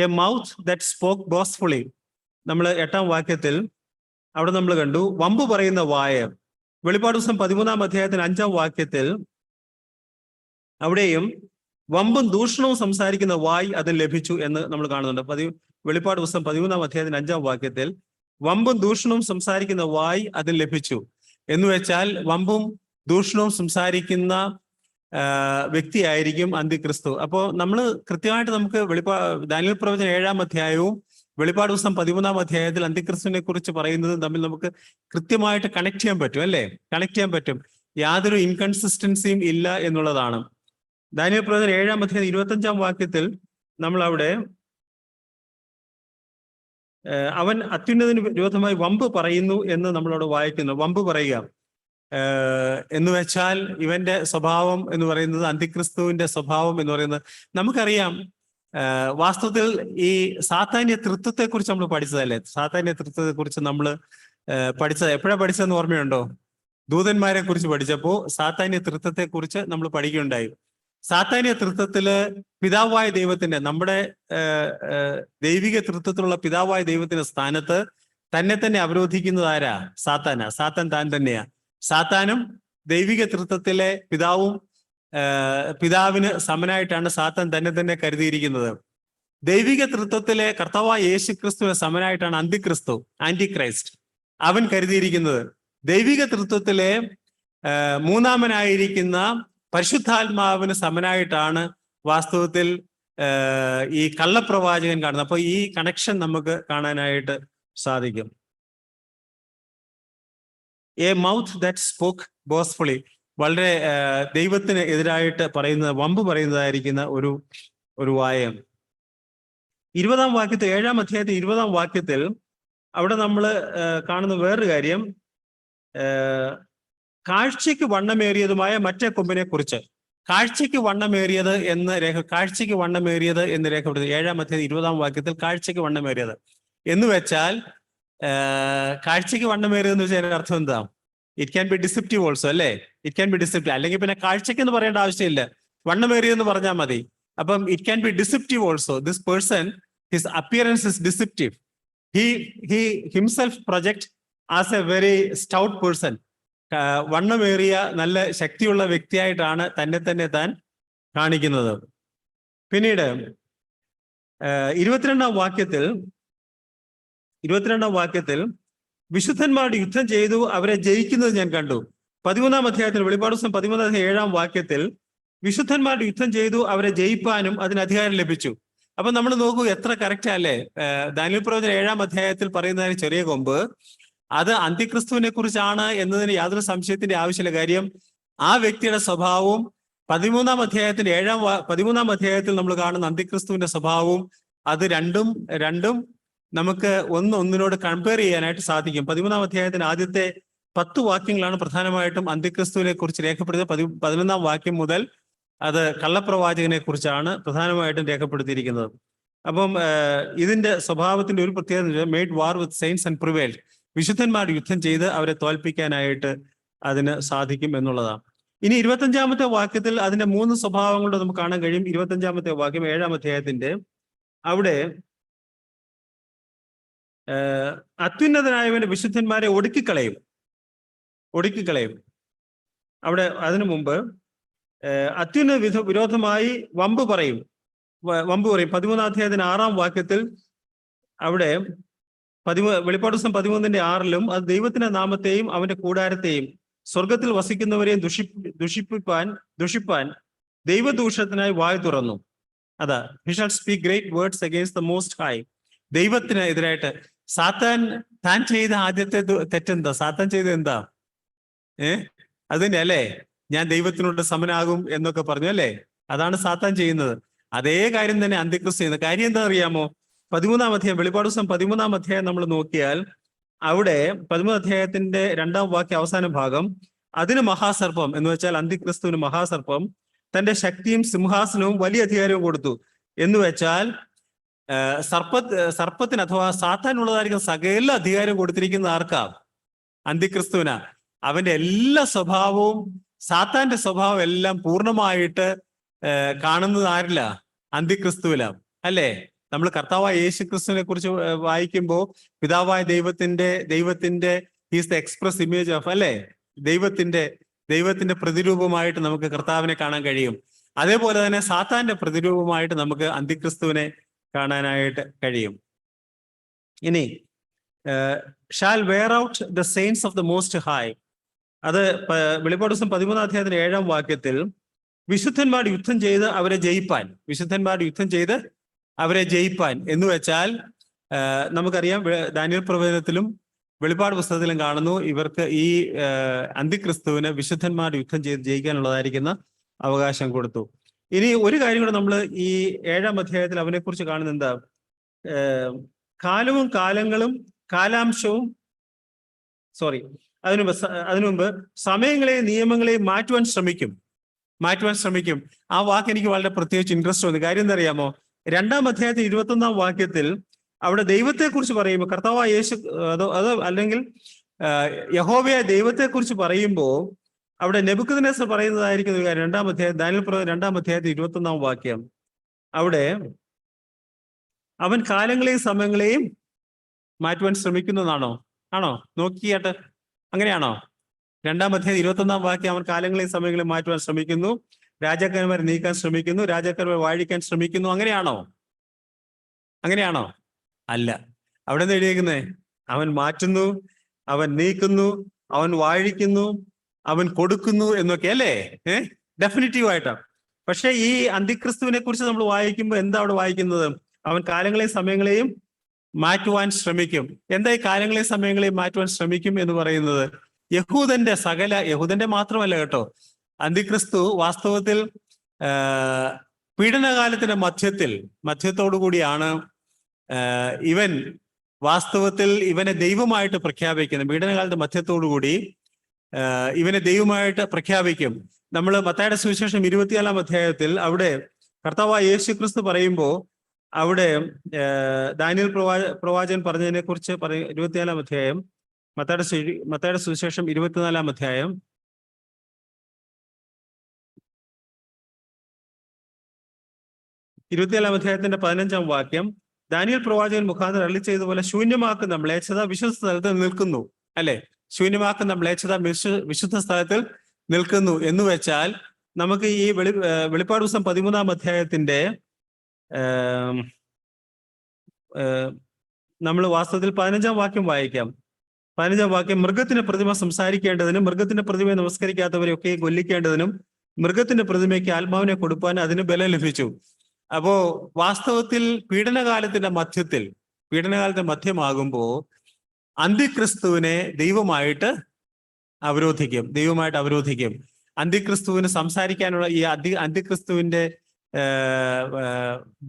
a mouth that spoke boastfully. നമ്മൾ 8-ാം വാക്യത്തിൽ അവിടെ നമ്മൾ കണ്ടു വമ്പ് പറയുന്ന വായ. വെളിപ്പാട് പുസ്തകം 13-ാം അധ്യായത്തിന് 5-ാം വാക്യത്തിൽ അവിടെയും വമ്പും ദൂഷണവും സംസാരിക്കുന്ന വായ് അതിന് ലഭിച്ചു എന്ന് നമ്മൾ കാണുന്നുണ്ട്. വെളിപ്പാട് പുസ്തകം 13-ാം അധ്യായത്തിന് 5-ാം വാക്യത്തിൽ വമ്പും ദൂഷണവും സംസാരിക്കുന്ന വായ് അതിന് ലഭിച്ചു എന്ന് വെച്ചാൽ വമ്പും ദൂഷണവും സംസാരിക്കുന്ന വ്യക്തിയായിരിക്കും അന്തിക്രിസ്തു. അപ്പോൾ നമ്മൾ കൃത്യമായിട്ട് നമുക്ക് ദാനിയേൽ പ്രവചനം 7-ാം അധ്യായവും വെളിപ്പാട് പുസ്തകം 13-ാം അധ്യായത്തിൽ അന്തിക്രിസ്തുവിനെ കുറിച്ച് പറയുന്നതും തമ്മിൽ നമുക്ക് കൃത്യമായിട്ട് കണക്ട് ചെയ്യാൻ പറ്റും, അല്ലേ? കണക്ട് ചെയ്യാൻ പറ്റും. യാതൊരു ഇൻകൺസിസ്റ്റൻസിയും ഇല്ല എന്നുള്ളതാണ്. ദാനിയേൽ പ്രവചനം 7-ാം അധ്യായം 25-ാം വാക്യത്തിൽ നമ്മൾ അവിടെ അവൻ അത്യുന്നതിന് വിരോധമായി വമ്പ് പറയുന്നു എന്ന് നമ്മളവിടെ വായിക്കുന്നു. വമ്പ് പറയുക എന്ന് വെച്ചാൽ ഇവന്റെ സ്വഭാവം എന്ന് പറയുന്നത്, അന്തിക്രിസ്തുവിന്റെ സ്വഭാവം എന്ന് പറയുന്നത് നമുക്കറിയാം. വാസ്തവത്തിൽ ഈ സാത്താന്യ തൃത്വത്തെ കുറിച്ച് നമ്മൾ പഠിച്ചതല്ലേ? സാത്താന്യ തൃത്വത്തെ കുറിച്ച് നമ്മൾ പഠിച്ചത് എപ്പോഴാണ് പഠിച്ചതെന്ന് ഓർമ്മയുണ്ടോ? ദൂതന്മാരെ കുറിച്ച് പഠിച്ചപ്പോൾ സാത്താന്യ തൃത്വത്തെ കുറിച്ച് നമ്മൾ പഠിക്കുകയുണ്ടായി. സാത്താന്യ തൃത്വത്തില് പിതാവായ ദൈവത്തിന്റെ, നമ്മുടെ ദൈവിക തൃത്വത്തിലുള്ള പിതാവായ ദൈവത്തിന്റെ സ്ഥാനത്ത് തന്നെ അവരോധിക്കുന്നത് ആരാ? സാത്താനാ. സാത്താൻ താൻ തന്നെയാ. സാത്താനും ദൈവിക തൃത്വത്തിലെ പിതാവിന് സമനായിട്ടാണ് സാത്താൻ തന്നെ കരുതിയിരിക്കുന്നത്. ദൈവിക തൃത്വത്തിലെ കർത്താവായ യേശുക്രിസ്തുവിന് സമനായിട്ടാണ് ആന്റിക്രൈസ്റ്റ് അവൻ കരുതിയിരിക്കുന്നത്. ദൈവിക തൃത്വത്തിലെ മൂന്നാമനായിരിക്കുന്ന പരിശുദ്ധാത്മാവിന് സമനായിട്ടാണ് വാസ്തവത്തിൽ ഈ കള്ളപ്രവാചകൻ കാണുന്നത്. അപ്പൊ ഈ കണക്ഷൻ നമുക്ക് കാണാനായിട്ട് സാധിക്കും. എ മൗത്ത് ദാറ്റ് സ്പോക്ക് ബോസ്ഫുള്ളി, വളരെ ദൈവത്തിന് എതിരായിട്ട് പറയുന്നത്, വമ്പ് പറയുന്നതായിരിക്കുന്ന ഒരു വായം. 20-ാം വാക്യത്തിൽ, 7-ാം അധ്യായത്തിൽ 20-ാം വാക്യത്തിൽ അവിടെ നമ്മൾ കാണുന്ന വേറൊരു കാര്യം, കാഴ്ചയ്ക്ക് വണ്ണമേറിയതുമായ മറ്റേ കൊമ്പിനെ കുറിച്ച്. കാഴ്ചയ്ക്ക് വണ്ണമേറിയത് കാഴ്ചയ്ക്ക് വണ്ണമേറിയത് എന്ന് രേഖപ്പെടുത്തി 7-ാം അധ്യായം 20-ാം വാക്യത്തിൽ കാഴ്ചയ്ക്ക് വണ്ണമേറിയത് എന്ന് വെച്ചാൽ, കാഴ്ചയ്ക്ക് വണ്ണമേറിയതെന്ന് വെച്ചാൽ അർത്ഥം എന്താ? It can be deceptive also, അല്ലേ? It can be deceptive. അല്ലെങ്കിൽ പിന്നെ കാഴ്ചയ്ക്ക് എന്ന് പറയേണ്ട ആവശ്യമില്ല, വണ്ണമേറിയെന്ന് പറഞ്ഞാൽ മതി. അപ്പം it can be deceptive also. This person, his appearance is deceptive. he himself project as a very stout person. വണ്ണമേറിയ നല്ല ശക്തിയുള്ള വ്യക്തിയായിട്ടാണ് തന്നെ താൻ കാണിക്കുന്നത്. പിന്നീട് 22-ാം വാക്യത്തിൽ വിശുദ്ധന്മാരുടെ യുദ്ധം ചെയ്തു അവരെ ജയിക്കുന്നത് ഞാൻ കണ്ടു. 13-ാം അധ്യായത്തിൽ, വെളിപ്പാട് പുസ്തകം 13-ാം അധ്യായം 7-ാം വാക്യത്തിൽ വിശുദ്ധന്മാരുടെ യുദ്ധം ചെയ്തു അവരെ ജയിപ്പാനും അതിന് അധികാരം ലഭിച്ചു. അപ്പൊ നമ്മൾ നോക്കൂ, എത്ര കറക്റ്റ് അല്ലേ? ദാനിയേൽ പ്രവചനം 7-ാം അധ്യായത്തിൽ പറയുന്ന ചെറിയ കൊമ്പ്, അത് അന്തിക്രിസ്തുവിനെ കുറിച്ചാണ് എന്നതിന് യാതൊരു സംശയത്തിന്റെ ആവശ്യമില്ല. കാര്യം ആ വ്യക്തിയുടെ സ്വഭാവവും 13-ാം അധ്യായത്തിൽ നമ്മൾ കാണുന്ന അന്തിക്രിസ്തുവിന്റെ സ്വഭാവവും, അത് രണ്ടും നമുക്ക് ഒന്നിനോട് കമ്പയർ ചെയ്യാനായിട്ട് സാധിക്കും. 13-ാം അധ്യായത്തിന് ആദ്യത്തെ 10 വാക്യങ്ങളാണ് പ്രധാനമായിട്ടും അന്തിക്രിസ്തുവിനെ കുറിച്ച് രേഖപ്പെടുത്തിയത്. 11-ാം വാക്യം മുതൽ അത് കള്ളപ്രവാചകനെ കുറിച്ചാണ് പ്രധാനമായിട്ടും രേഖപ്പെടുത്തിയിരിക്കുന്നത്. അപ്പം ഇതിന്റെ സ്വഭാവത്തിന്റെ ഒരു പ്രത്യേകത, made war with saints and prevailed. വിശുദ്ധന്മാർ യുദ്ധം ചെയ്ത് അവരെ തോൽപ്പിക്കാനായിട്ട് അതിന് സാധിക്കും എന്നുള്ളതാണ്. ഇനി 25-ാമത്തെ വാക്യത്തിൽ അതിന്റെ 3 സ്വഭാവങ്ങളുടെ നമുക്ക് കാണാൻ കഴിയും. 25-ാമത്തെ വാക്യം 7-ാം അധ്യായത്തിന്റെ അവിടെ അത്യുന്നതനായവന്റെ വിശുദ്ധന്മാരെ ഒടുക്കിക്കളയും. അവിടെ അതിനു മുമ്പ് അത്യുന്നത വിരോധമായി വമ്പ് പറയും. 13-ാം അധ്യായത്തിന് 6-ാം വാക്യത്തിൽ അവിടെ വെളിപ്പാട് പുസ്തകം 13-ന്റെ 6-ലും അത് ദൈവത്തിന്റെ നാമത്തെയും അവന്റെ കൂടാരത്തെയും സ്വർഗത്തിൽ വസിക്കുന്നവരെയും ദുഷിപ്പാൻ ദൈവദൂഷണത്തിനായി വായ് തുറന്നു. അതാ, he shall speak great words against the most high. ദൈവത്തിന് എതിരായിട്ട് താൻ ചെയ്ത ആദ്യത്തെ തെറ്റെന്താ? സാത്താൻ ചെയ്ത എന്താ? അതിന്റെ അല്ലേ, ഞാൻ ദൈവത്തിനോട് സമനാകും എന്നൊക്കെ പറഞ്ഞു, അല്ലേ? അതാണ് സാത്താൻ ചെയ്യുന്നത്. അതേ കാര്യം തന്നെ അന്തിക്രിസ്തു ചെയ്യുന്നത്. കാര്യം എന്താ അറിയാമോ? 13-ാം അധ്യായം, വെളിപ്പാട് പുസ്തകം 13-ാം അധ്യായം നമ്മൾ നോക്കിയാൽ അവിടെ 13-ാം അധ്യായത്തിന്റെ 2-ാം വാക്യ അവസാന ഭാഗം, അതിന് മഹാസർപ്പം എന്ന് വെച്ചാൽ അന്തിക്രിസ്തുവിന് മഹാസർപ്പം തന്റെ ശക്തിയും സിംഹാസനവും വലിയ അധികാരവും കൊടുത്തു എന്ന് വെച്ചാൽ സർപ്പത്തിന് അഥവാ സാത്താനുള്ളതായിരിക്കും സകല അധികാരം കൊടുത്തിരിക്കുന്ന ആർക്കാ? അന്തിക്രിസ്തുവിനാ. അവന്റെ എല്ലാ സ്വഭാവവും, സാത്താന്റെ സ്വഭാവം എല്ലാം പൂർണ്ണമായിട്ട് കാണുന്നത് ആരില്ല? അന്തിക്രിസ്തുവില, അല്ലേ? നമ്മൾ കർത്താവായ യേശു ക്രിസ്തുവിനെ കുറിച്ച് വായിക്കുമ്പോൾ പിതാവായ ദൈവത്തിന്റെ he's the express image of, അല്ലേ? ദൈവത്തിന്റെ പ്രതിരൂപമായിട്ട് നമുക്ക് കർത്താവിനെ കാണാൻ കഴിയും. അതേപോലെ തന്നെ സാത്താന്റെ പ്രതിരൂപമായിട്ട് നമുക്ക് അന്തിക്രിസ്തുവിനെ കാണാനായിട്ട് കഴിയും. ഇനി shall wear out the saints of the most high, അത് വെളിപ്പാട് പുസ്തകം 13-ാം അധ്യായത്തിന്റെ 7-ാം വാക്യത്തിൽ വിശുദ്ധന്മാർ യുദ്ധം ചെയ്ത് അവരെ ജയിപ്പാൻ എന്ന് വെച്ചാൽ നമുക്കറിയാം, ദാനിയേൽ പ്രവചനത്തിലും വെളിപ്പാട് പുസ്തകത്തിലും കാണുന്നു, ഇവർക്ക് ഈ അന്തിക്രിസ്തുവിന് വിശുദ്ധന്മാർ യുദ്ധം ചെയ്ത് ജയിക്കാനുള്ളതായിരിക്കുന്ന അവകാശം കൊടുത്തു. ഇനി ഒരു കാര്യം കൂടെ നമ്മൾ ഈ 7-ാം അധ്യായത്തിൽ അവനെ കുറിച്ച് കാണുന്നത് എന്താ? അതിനു മുമ്പ് സമയങ്ങളെയും നിയമങ്ങളെയും മാറ്റുവാൻ ശ്രമിക്കും. ആ വാക്ക് എനിക്ക് വളരെ പ്രത്യേകിച്ച് ഇൻട്രസ്റ്റ് തോന്നി. കാര്യം എന്താ അറിയാമോ? 2-ാം അധ്യായത്തിൽ 21-ാം വാക്യത്തിൽ അവിടെ ദൈവത്തെക്കുറിച്ച് പറയുമ്പോൾ, കർത്താവായ യേശു അല്ലെങ്കിൽ യഹോവയായ ദൈവത്തെക്കുറിച്ച് പറയുമ്പോൾ അവിടെ നെബൂഖദ്നേസർ പറയുന്നതായിരിക്കുന്ന ഒരു കാര്യം. 2-ാം അധ്യായം, ദാനിയേൽ പ്രവചനം 2-ാം അധ്യായത്തിൽ 21-ാം വാക്യം, അവിടെ അവൻ കാലങ്ങളെയും സമയങ്ങളെയും മാറ്റുവാൻ ശ്രമിക്കുന്നതാണോ? നോക്കിയാട്ട് അങ്ങനെയാണോ? 2-ാം അധ്യായം 21-ാം വാക്യം, അവൻ കാലങ്ങളെയും സമയങ്ങളെയും മാറ്റുവാൻ ശ്രമിക്കുന്നു, രാജാക്കന്മാരെ നീക്കാൻ ശ്രമിക്കുന്നു, രാജാക്കന്മാരെ വാഴിക്കാൻ ശ്രമിക്കുന്നു. അങ്ങനെയാണോ? അല്ല. അവിടെ നിന്ന് എഴുതിയേക്കുന്നേ, അവൻ മാറ്റുന്നു, അവൻ നീക്കുന്നു, അവൻ വാഴിക്കുന്നു, അവൻ കൊടുക്കുന്നു എന്നൊക്കെ, അല്ലേ? ഡെഫിനിറ്റീവ് ആയിട്ടാണ്. പക്ഷെ ഈ അന്തിക്രിസ്തുവിനെ കുറിച്ച് നമ്മൾ വായിക്കുമ്പോൾ എന്താ അവിടെ വായിക്കുന്നത്? അവൻ കാലങ്ങളെയും സമയങ്ങളെയും മാറ്റുവാൻ ശ്രമിക്കും. എന്താ ഈ കാലങ്ങളെയും സമയങ്ങളെയും മാറ്റുവാൻ ശ്രമിക്കും എന്ന് പറയുന്നത്? യഹൂദന്റെ മാത്രമല്ല കേട്ടോ. അന്തിക്രിസ്തു വാസ്തവത്തിൽ പീഡനകാലത്തിന്റെ മധ്യത്തോടു കൂടിയാണ് ഇവൻ വാസ്തവത്തിൽ ഇവനെ ദൈവമായിട്ട് പ്രഖ്യാപിക്കുന്നു. പീഡനകാലത്തെ മധ്യത്തോടുകൂടി ഇവനെ ദൈവമായിട്ട് പ്രഖ്യാപിക്കും. നമ്മൾ മത്തായിയുടെ സുവിശേഷം 24 അധ്യായത്തിൽ അവിടെ കർത്താവായ യേശു ക്രിസ്തു പറയുമ്പോൾ അവിടെ ദാനിയേൽ പ്രവാചകൻ പറഞ്ഞതിനെ കുറിച്ച് 24 അധ്യായം, മത്തായിയുടെ സുവിശേഷം 24 അധ്യായം 24 അധ്യായത്തിന്റെ 15 വാക്യം, ദാനിയേൽ പ്രവാചകൻ മുഖാന്തരം അരുളി ചെയ്തതുപോലെ ശൂന്യമാക്കുന്ന മ്ലേച്ഛത വിശുദ്ധ സ്ഥലത്തിൽ നിൽക്കുന്നു. അല്ലെ, ശൂന്യമാക്കുന്ന മ്ലേച്ഛത വിശുദ്ധ സ്ഥലത്തിൽ നിൽക്കുന്നു എന്ന് വെച്ചാൽ നമുക്ക് ഈ വെളിപ്പാട് പുസ്തകം 13 അധ്യായത്തിന്റെ നമ്മൾ വാസ്തവത്തിൽ 15 വാക്യം വായിക്കാം. 15 വാക്യം, മൃഗത്തിന്റെ പ്രതിമ സംസാരിക്കേണ്ടതിനും മൃഗത്തിന്റെ പ്രതിമയെ നമസ്കരിക്കാത്തവരെയൊക്കെ കൊല്ലിക്കേണ്ടതിനും മൃഗത്തിന്റെ പ്രതിമയ്ക്ക് ആത്മാവിനെ കൊടുപ്പാൻ അതിന് ബലം ലഭിച്ചു. അപ്പോ വാസ്തവത്തിൽ പീഡനകാലത്തിന്റെ മധ്യമാകുമ്പോ അന്തിക്രിസ്തുവിനെ ദൈവമായിട്ട് അവരോധിക്കും. അന്തിക്രിസ്തുവിന് സംസാരിക്കാനുള്ള ഈ അന്തിക്രിസ്തുവിന്റെ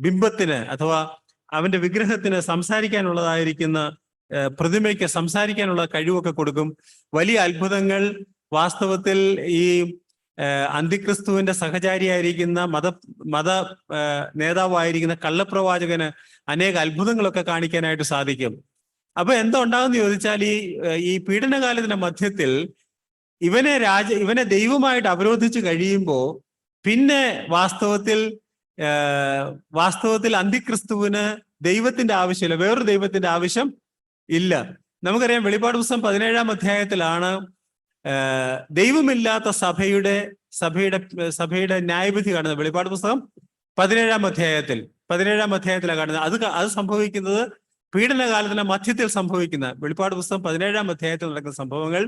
ബിംബത്തിന് അഥവാ അവന്റെ വിഗ്രഹത്തിന് സംസാരിക്കാനുള്ളതായിരിക്കുന്ന പ്രതിമയ്ക്ക് സംസാരിക്കാനുള്ള കഴിവൊക്കെ കൊടുക്കും. വലിയ അത്ഭുതങ്ങൾ വാസ്തവത്തിൽ ഈ അന്തിക്രിസ്തുവിന്റെ സഹചാരിയായിരിക്കുന്ന മത നേതാവായിരിക്കുന്ന കള്ളപ്രവാചകന് അനേക അത്ഭുതങ്ങളൊക്കെ കാണിക്കാനായിട്ട് സാധിക്കും. അപ്പൊ എന്താ ഉണ്ടാകുമെന്ന് ചോദിച്ചാൽ ഈ പീഡനകാലത്തിന്റെ മധ്യത്തിൽ ഇവനെ ദൈവമായിട്ട് അവരോധിച്ച് കഴിയുമ്പോൾ പിന്നെ വാസ്തവത്തിൽ അന്തിക്രിസ്തുവിന് ദൈവത്തിന്റെ ആവശ്യമില്ല, വേറൊരു ദൈവത്തിന്റെ ആവശ്യം ഇല്ല. നമുക്കറിയാം വെളിപ്പാട് പുസ്തകം 17 അധ്യായത്തിലാണ് ദൈവമില്ലാത്ത സഭയുടെ ന്യായവിധി കാണുന്നത്. വെളിപ്പാട് പുസ്തകം 17 അധ്യായത്തിലാണ് കാണുന്നത്. അത് സംഭവിക്കുന്നത് പീഡനകാലത്തിന്റെ മധ്യത്തിൽ സംഭവിക്കുന്ന, വെളിപ്പാട് പുസ്തകം 17 അധ്യായത്തിൽ നടക്കുന്ന സംഭവങ്ങൾ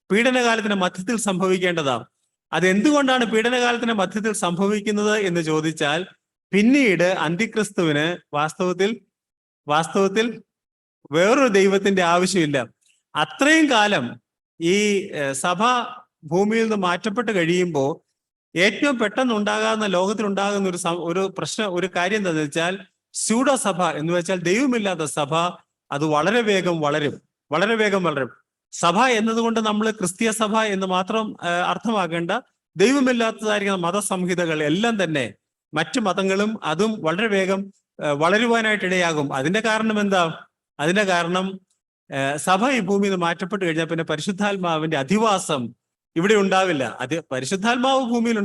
പീഡനകാലത്തിന്റെ മധ്യത്തിൽ സംഭവിക്കേണ്ടതാണ്. അതെന്തുകൊണ്ടാണ് പീഡനകാലത്തിന്റെ മധ്യത്തിൽ സംഭവിക്കുന്നത് എന്ന് ചോദിച്ചാൽ പിന്നീട് അന്തിക്രിസ്തുവിന് വാസ്തവത്തിൽ വേറൊരു ദൈവത്തിന്റെ ആവശ്യമില്ല. അത്രയും കാലം ഈ സഭ ഭൂമിയിൽ നിന്ന് മാറ്റപ്പെട്ട് കഴിയുമ്പോൾ ഏറ്റവും പെട്ടെന്ന് ഉണ്ടാകാവുന്ന ലോകത്തിലുണ്ടാകുന്ന ഒരു കാര്യം എന്താണെന്ന് വെച്ചാൽ സ്യൂഡോ സഭ എന്ന് വെച്ചാൽ ദൈവമില്ലാത്ത സഭ അത് വളരെ വേഗം വളരും. സഭ എന്നതുകൊണ്ട് നമ്മൾ ക്രിസ്തീയ സഭ എന്ന് മാത്രം അർത്ഥമാക്കേണ്ട. ദൈവമില്ലാത്തതായിരിക്കുന്ന മതസംഹിതകൾ എല്ലാം തന്നെ മറ്റു മതങ്ങളും അതും വളരെ വേഗം വളരുവാനായിട്ടിടയാകും. അതിന്റെ കാരണം എന്താ? അതിന്റെ കാരണം സഭ ഈ ഭൂമിയിൽ നിന്ന് മാറ്റപ്പെട്ട് കഴിഞ്ഞാൽ പിന്നെ പരിശുദ്ധാത്മാവിന്റെ അധിവാസം ഇവിടെ ഉണ്ടാവില്ല. പരിശുദ്ധാത്മാവ് ഭൂമിയിൽ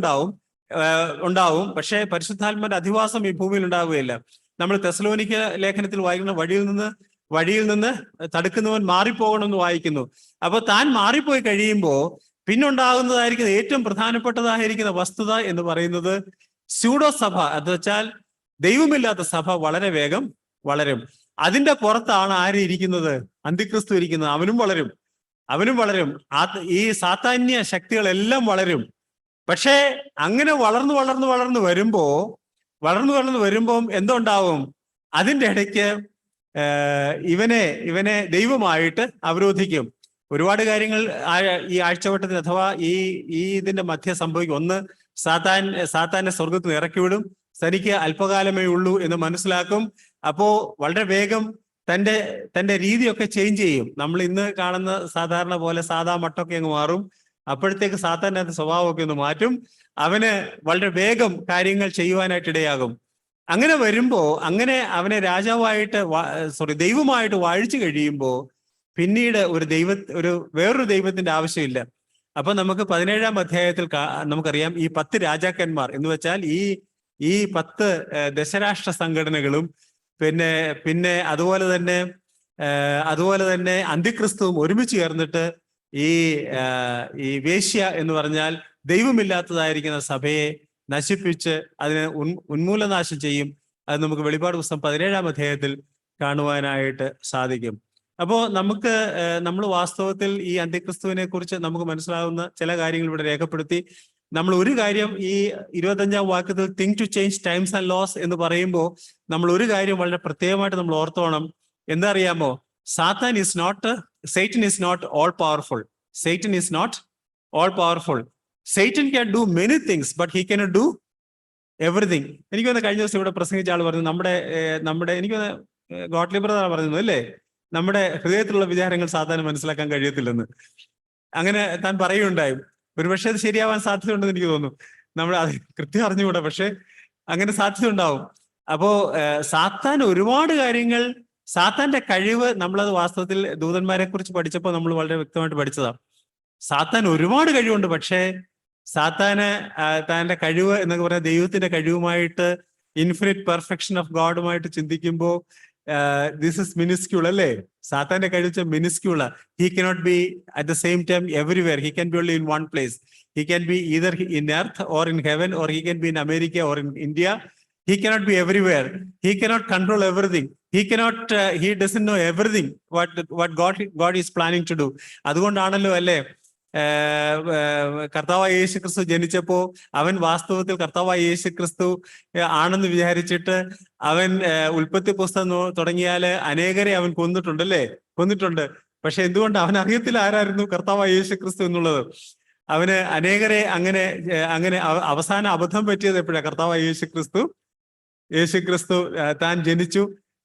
ഉണ്ടാവും, പക്ഷേ പരിശുദ്ധാത്മാവിന്റെ അധിവാസം ഈ ഭൂമിയിൽ ഉണ്ടാവുകയില്ല. നമ്മൾ തെസ്സലോനിക്ക ലേഖനത്തിൽ വായിക്കുന്ന വഴിയിൽ നിന്ന് തടുക്കുന്നവൻ മാറിപ്പോകണമെന്ന് വായിക്കുന്നു. അപ്പൊ താൻ മാറിപ്പോയി കഴിയുമ്പോൾ പിന്നുണ്ടാകുന്നതായിരിക്കുന്ന ഏറ്റവും പ്രധാനപ്പെട്ടതായിരിക്കുന്ന വസ്തുത എന്ന് പറയുന്നത് സ്യൂഡോ സഭ, എന്ന് വെച്ചാൽ ദൈവമില്ലാത്ത സഭ വളരെ വേഗം വളരും. അതിന്റെ പുറത്താണ് ആര് ഇരിക്കുന്നത്? അന്തിക്രിസ്തു ഇരിക്കുന്നത്. അവനും വളരും. ഈ സാത്താന്യ ശക്തികളെല്ലാം വളരും. പക്ഷേ അങ്ങനെ വളർന്നു വരുമ്പോ എന്തുണ്ടാവും? അതിൻ്റെ ഇടയ്ക്ക് ഇവനെ ദൈവമായിട്ട് അവരോധിക്കും. ഒരുപാട് കാര്യങ്ങൾ ഈ ആഴ്ചവട്ടത്തിന് അഥവാ ഈ ഇതിന്റെ മധ്യ സംഭവിക്കും. ഒന്ന്, സാത്താനെ സ്വർഗത്തിൽ ഇറക്കിവിടും. തനിക്ക് അല്പകാലമേ ഉള്ളൂ എന്ന് മനസ്സിലാക്കും. അപ്പോ വളരെ വേഗം തന്റെ രീതിയൊക്കെ ചേഞ്ച് ചെയ്യും. നമ്മൾ ഇന്ന് കാണുന്ന സാധാരണ പോലെ സാധാ മട്ടൊക്കെ അങ്ങ് മാറും. അപ്പോഴത്തേക്ക് സാത്താൻ്റെ സ്വഭാവമൊക്കെ ഒന്ന് മാറ്റും. അവന് വളരെ വേഗം കാര്യങ്ങൾ ചെയ്യുവാനായിട്ട് ഇടയാകും. അങ്ങനെ അങ്ങനെ അവനെ ദൈവമായിട്ട് വാഴിച്ചു കഴിയുമ്പോൾ പിന്നീട് വേറൊരു ദൈവത്തിന്റെ ആവശ്യമില്ല. അപ്പൊ നമുക്ക് 17 അധ്യായത്തിൽ നമുക്കറിയാം ഈ 10 രാജാക്കന്മാർ എന്ന് വെച്ചാൽ ഈ 10 ദശരാഷ്ട്ര സംഘടനകളും പിന്നെ അതുപോലെ തന്നെ അന്തിക്രിസ്തുവും ഒരുമിച്ച് ചേർന്നിട്ട് ഈ വേശ്യ എന്ന് പറഞ്ഞാൽ ദൈവമില്ലാത്തതായിരിക്കുന്ന സഭയെ നശിപ്പിച്ച് അതിനെ ഉന്മൂലനാശം ചെയ്യും. അത് നമുക്ക് വെളിപ്പാട് പുസ്തകം 17 അധ്യായത്തിൽ കാണുവാനായിട്ട് സാധിക്കും. അപ്പോ നമ്മൾ വാസ്തവത്തിൽ ഈ അന്ത്യക്രിസ്തുവിനെ കുറിച്ച് നമുക്ക് മനസ്സിലാവുന്ന ചില കാര്യങ്ങൾ ഇവിടെ രേഖപ്പെടുത്തി. നമ്മൾ ഒരു കാര്യം ഈ 25 വാക്യത്തിൽ think to change times and laws എന്ന് പറയുമ്പോൾ നമ്മൾ ഒരു കാര്യം വളരെ പ്രത്യേകമായിട്ട് നമ്മൾ ഓർത്തോണം. എന്താ അറിയാമോ? Satan is not all powerful. Satan can do many things, but he cannot do everything. എനിക്ക് കഴിഞ്ഞ ദിവസം ഇവിടെ പ്രസംഗിച്ച ആൾ പറഞ്ഞു, നമ്മുടെ എനിക്ക് ഗോട്ട്ലി ബ്രദർ പറയുന്നു അല്ലേ, നമ്മുടെ ഹൃദയത്തിലുള്ള വിചാരങ്ങൾ സാത്താന് മനസ്സിലാക്കാൻ കഴിയത്തില്ലെന്ന്. അങ്ങനെ താൻ പറയുകയുണ്ടായി. ഒരുപക്ഷെ അത് ശരിയാവാൻ സാധ്യതയുണ്ടെന്ന് എനിക്ക് തോന്നുന്നു. നമ്മൾ അത് കൃത്യം അറിഞ്ഞുകൂടാ, പക്ഷെ അങ്ങനെ സാധ്യത ഉണ്ടാവും. അപ്പോ സാത്താൻ ഒരുപാട് കാര്യങ്ങൾ, സാത്താന്റെ കഴിവ്, നമ്മളത് വാസ്തവത്തിൽ ദൂതന്മാരെ കുറിച്ച് പഠിച്ചപ്പോൾ നമ്മൾ വളരെ വ്യക്തമായിട്ട് പഠിച്ചതാണ്. സാത്താൻ ഒരുപാട് കഴിവുണ്ട്, പക്ഷേ സാത്താന് താന്റെ കഴിവ് എന്നൊക്കെ പറഞ്ഞാൽ ദൈവത്തിന്റെ കഴിവുമായിട്ട്, ഇൻഫിനിറ്റ് പെർഫെക്ഷൻ ഓഫ് ഗോഡുമായിട്ട് ചിന്തിക്കുമ്പോൾ ദിസ് ഇസ് മിനിസ്ക്യൂൾ അല്ലേ. സാത്താന്റെ കഴിവ് മിനിസ്ക്യൂളാ. He cannot be at the same time everywhere. He can be only in one place. He can be either in earth or in heaven, or he can be in America or in India. He cannot be everywhere. He cannot control everything. He cannot, he doesn't know everything what God is planning to do. അതുകൊണ്ടാണല്ലോ അല്ലേ കർത്താവായ യേശു ക്രിസ്തു ജനിച്ചപ്പോ അവൻ വാസ്തവത്തിൽ കർത്താവായ യേശു ക്രിസ്തു ആണെന്ന് വിചാരിച്ചിട്ട് അവൻ ഉൽപ്പത്തി പുസ്തകം തുടങ്ങിയാല് അനേകരെ അവൻ കൊന്നിട്ടുണ്ട്. പക്ഷെ എന്തുകൊണ്ട്? അവൻ അറിയത്തില്ല ആരായിരുന്നു കർത്താവായ യേശു ക്രിസ്തു എന്നുള്ളത്. അവന് അനേകരെ അങ്ങനെ അവസാന അബദ്ധം പറ്റിയത് എപ്പോഴാണ്? കർത്താവായ യേശു ക്രിസ്തു താൻ ജനിച്ചു,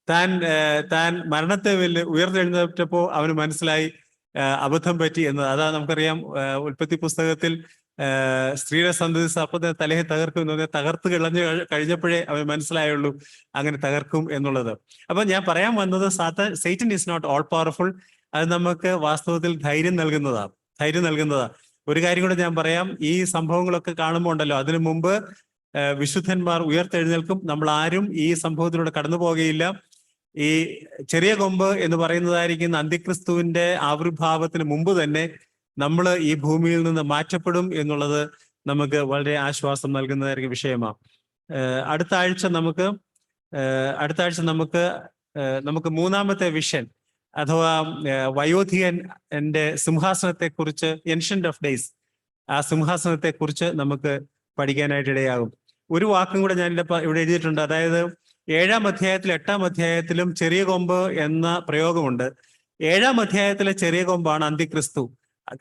താൻ മരണത്തെ ഉയർത്തെഴുന്നേറ്റപ്പോ അവന് മനസ്സിലായി അബദ്ധം പറ്റി എന്നത്. അതാ നമുക്കറിയാം ഉൽപ്പത്തി പുസ്തകത്തിൽ സ്ത്രീയുടെ സന്തതി സർപ്പത്തെ തലയെ തകർക്കും എന്ന് പറഞ്ഞാൽ തകർത്ത് കഴിഞ്ഞപ്പോഴേ അവന് മനസ്സിലായുള്ളൂ അങ്ങനെ തകർക്കും എന്നുള്ളത്. അപ്പൊ ഞാൻ പറയാൻ വന്നത്, Satan is not all powerful. അത് നമുക്ക് വാസ്തവത്തിൽ ധൈര്യം നൽകുന്നതാ. ഒരു കാര്യം കൂടെ ഞാൻ പറയാം. ഈ സംഭവങ്ങളൊക്കെ കാണുമ്പോൾ ഉണ്ടല്ലോ, അതിനു മുമ്പ് വിശുദ്ധന്മാർ ഉയർത്തെഴുന്നേൽക്കും. നമ്മൾ ആരും ഈ സംഭവത്തിലൂടെ കടന്നു പോകുകയില്ല. ഈ ചെറിയ കൊമ്പ് എന്ന് പറയുന്നതായിരിക്കുന്ന അന്തിക്രിസ്തുവിന്റെ ആവിർഭാവത്തിന് മുമ്പ് തന്നെ നമ്മൾ ഈ ഭൂമിയിൽ നിന്ന് മാറ്റപ്പെടും എന്നുള്ളത് നമുക്ക് വളരെ ആശ്വാസം നൽകുന്നതായിരിക്കും വിഷയമാണ്. അടുത്ത ആഴ്ച നമുക്ക് മൂന്നാമത്തെ വിഷൻ അഥവാ വയോധികന്റെ സിംഹാസനത്തെ കുറിച്ച്, ഏൻഷ്യന്റ് ഓഫ് ഡേയ്സ്, ആ സിംഹാസനത്തെ കുറിച്ച് നമുക്ക് പഠിക്കാനായിട്ട് ഇടയാകും. ഒരു വാക്കും കൂടെ ഞാൻ ഇവിടെ എഴുതിയിട്ടുണ്ട്. അതായത് 7-ാം അധ്യായത്തിലും 8-ാം അധ്യായത്തിലും ചെറിയ കൊമ്പ് എന്ന പ്രയോഗമുണ്ട്. 7-ാം അധ്യായത്തിലെ ചെറിയ കൊമ്പാണ് അന്തിക്രിസ്തു.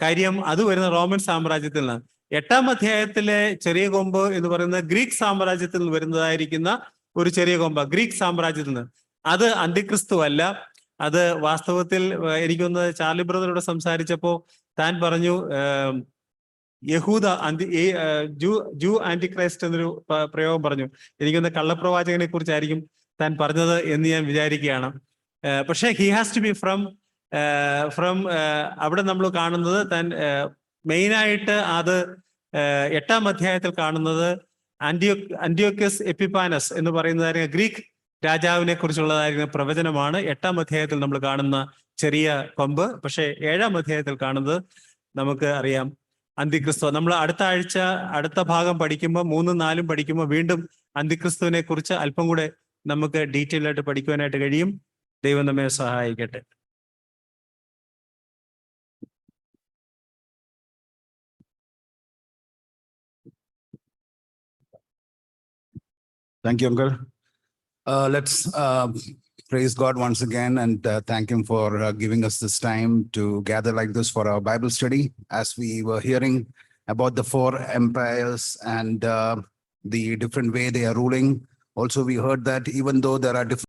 കാര്യം അത് വരുന്ന റോമൻ സാമ്രാജ്യത്തിൽ നിന്ന്. 8-ാം അധ്യായത്തിലെ ചെറിയ കൊമ്പ് എന്ന് പറയുന്നത് ഗ്രീക്ക് സാമ്രാജ്യത്തിൽ നിന്ന് വരുന്നതായിരിക്കുന്ന ഒരു ചെറിയ കൊമ്പ്, ഗ്രീക്ക് സാമ്രാജ്യത്തിൽ നിന്ന്. അത് അന്തിക്രിസ്തു അല്ല. അത് വാസ്തവത്തിൽ എനിക്കൊന്ന് ചാർലി ബ്രദറോട് സംസാരിച്ചപ്പോ താൻ പറഞ്ഞു, യഹൂദ ജൂ ആന്റിക്രൈസ്റ്റ് എന്നൊരു പ്രയോഗം പറഞ്ഞു. എനിക്കൊന്ന് കള്ളപ്രവാചകനെ കുറിച്ചായിരിക്കും താൻ പറഞ്ഞത് എന്ന് ഞാൻ വിചാരിക്കുകയാണ്. പക്ഷേ he has to be from അവിടെ നമ്മൾ കാണുന്നത് താൻ മെയിനായിട്ട് അത് 8-ാം അധ്യായത്തിൽ കാണുന്നത് അന്റിയോക്കസ് എപ്പിഫാനസ് എന്ന് പറയുന്നതായിരിക്കും ഗ്രീക്ക് രാജാവിനെ കുറിച്ചുള്ളതായിരിക്കുന്ന പ്രവചനമാണ് 8-ാം അധ്യായത്തിൽ നമ്മൾ കാണുന്ന ചെറിയ കൊമ്പ്. പക്ഷേ 7-ാം അധ്യായത്തിൽ കാണുന്നത് നമുക്ക് അറിയാം അന്തിക്രിസ്തു. നമ്മൾ അടുത്ത ഭാഗം പഠിക്കുമ്പോൾ 3-4 പഠിക്കുമ്പോൾ വീണ്ടും അന്തിക്രിസ്തുവിനെ കുറിച്ച് അല്പം കൂടെ നമുക്ക് ഡീറ്റെയിൽ ആയിട്ട് പഠിക്കുവാനായിട്ട് കഴിയും. ദൈവം നമ്മെ സഹായിക്കട്ടെ. Thank you, Uncle. Let's praise God once again and thank Him for giving us this time to gather like this for our Bible study. As we were hearing about the 4 empires and the different way they are ruling, also we heard that even though there are different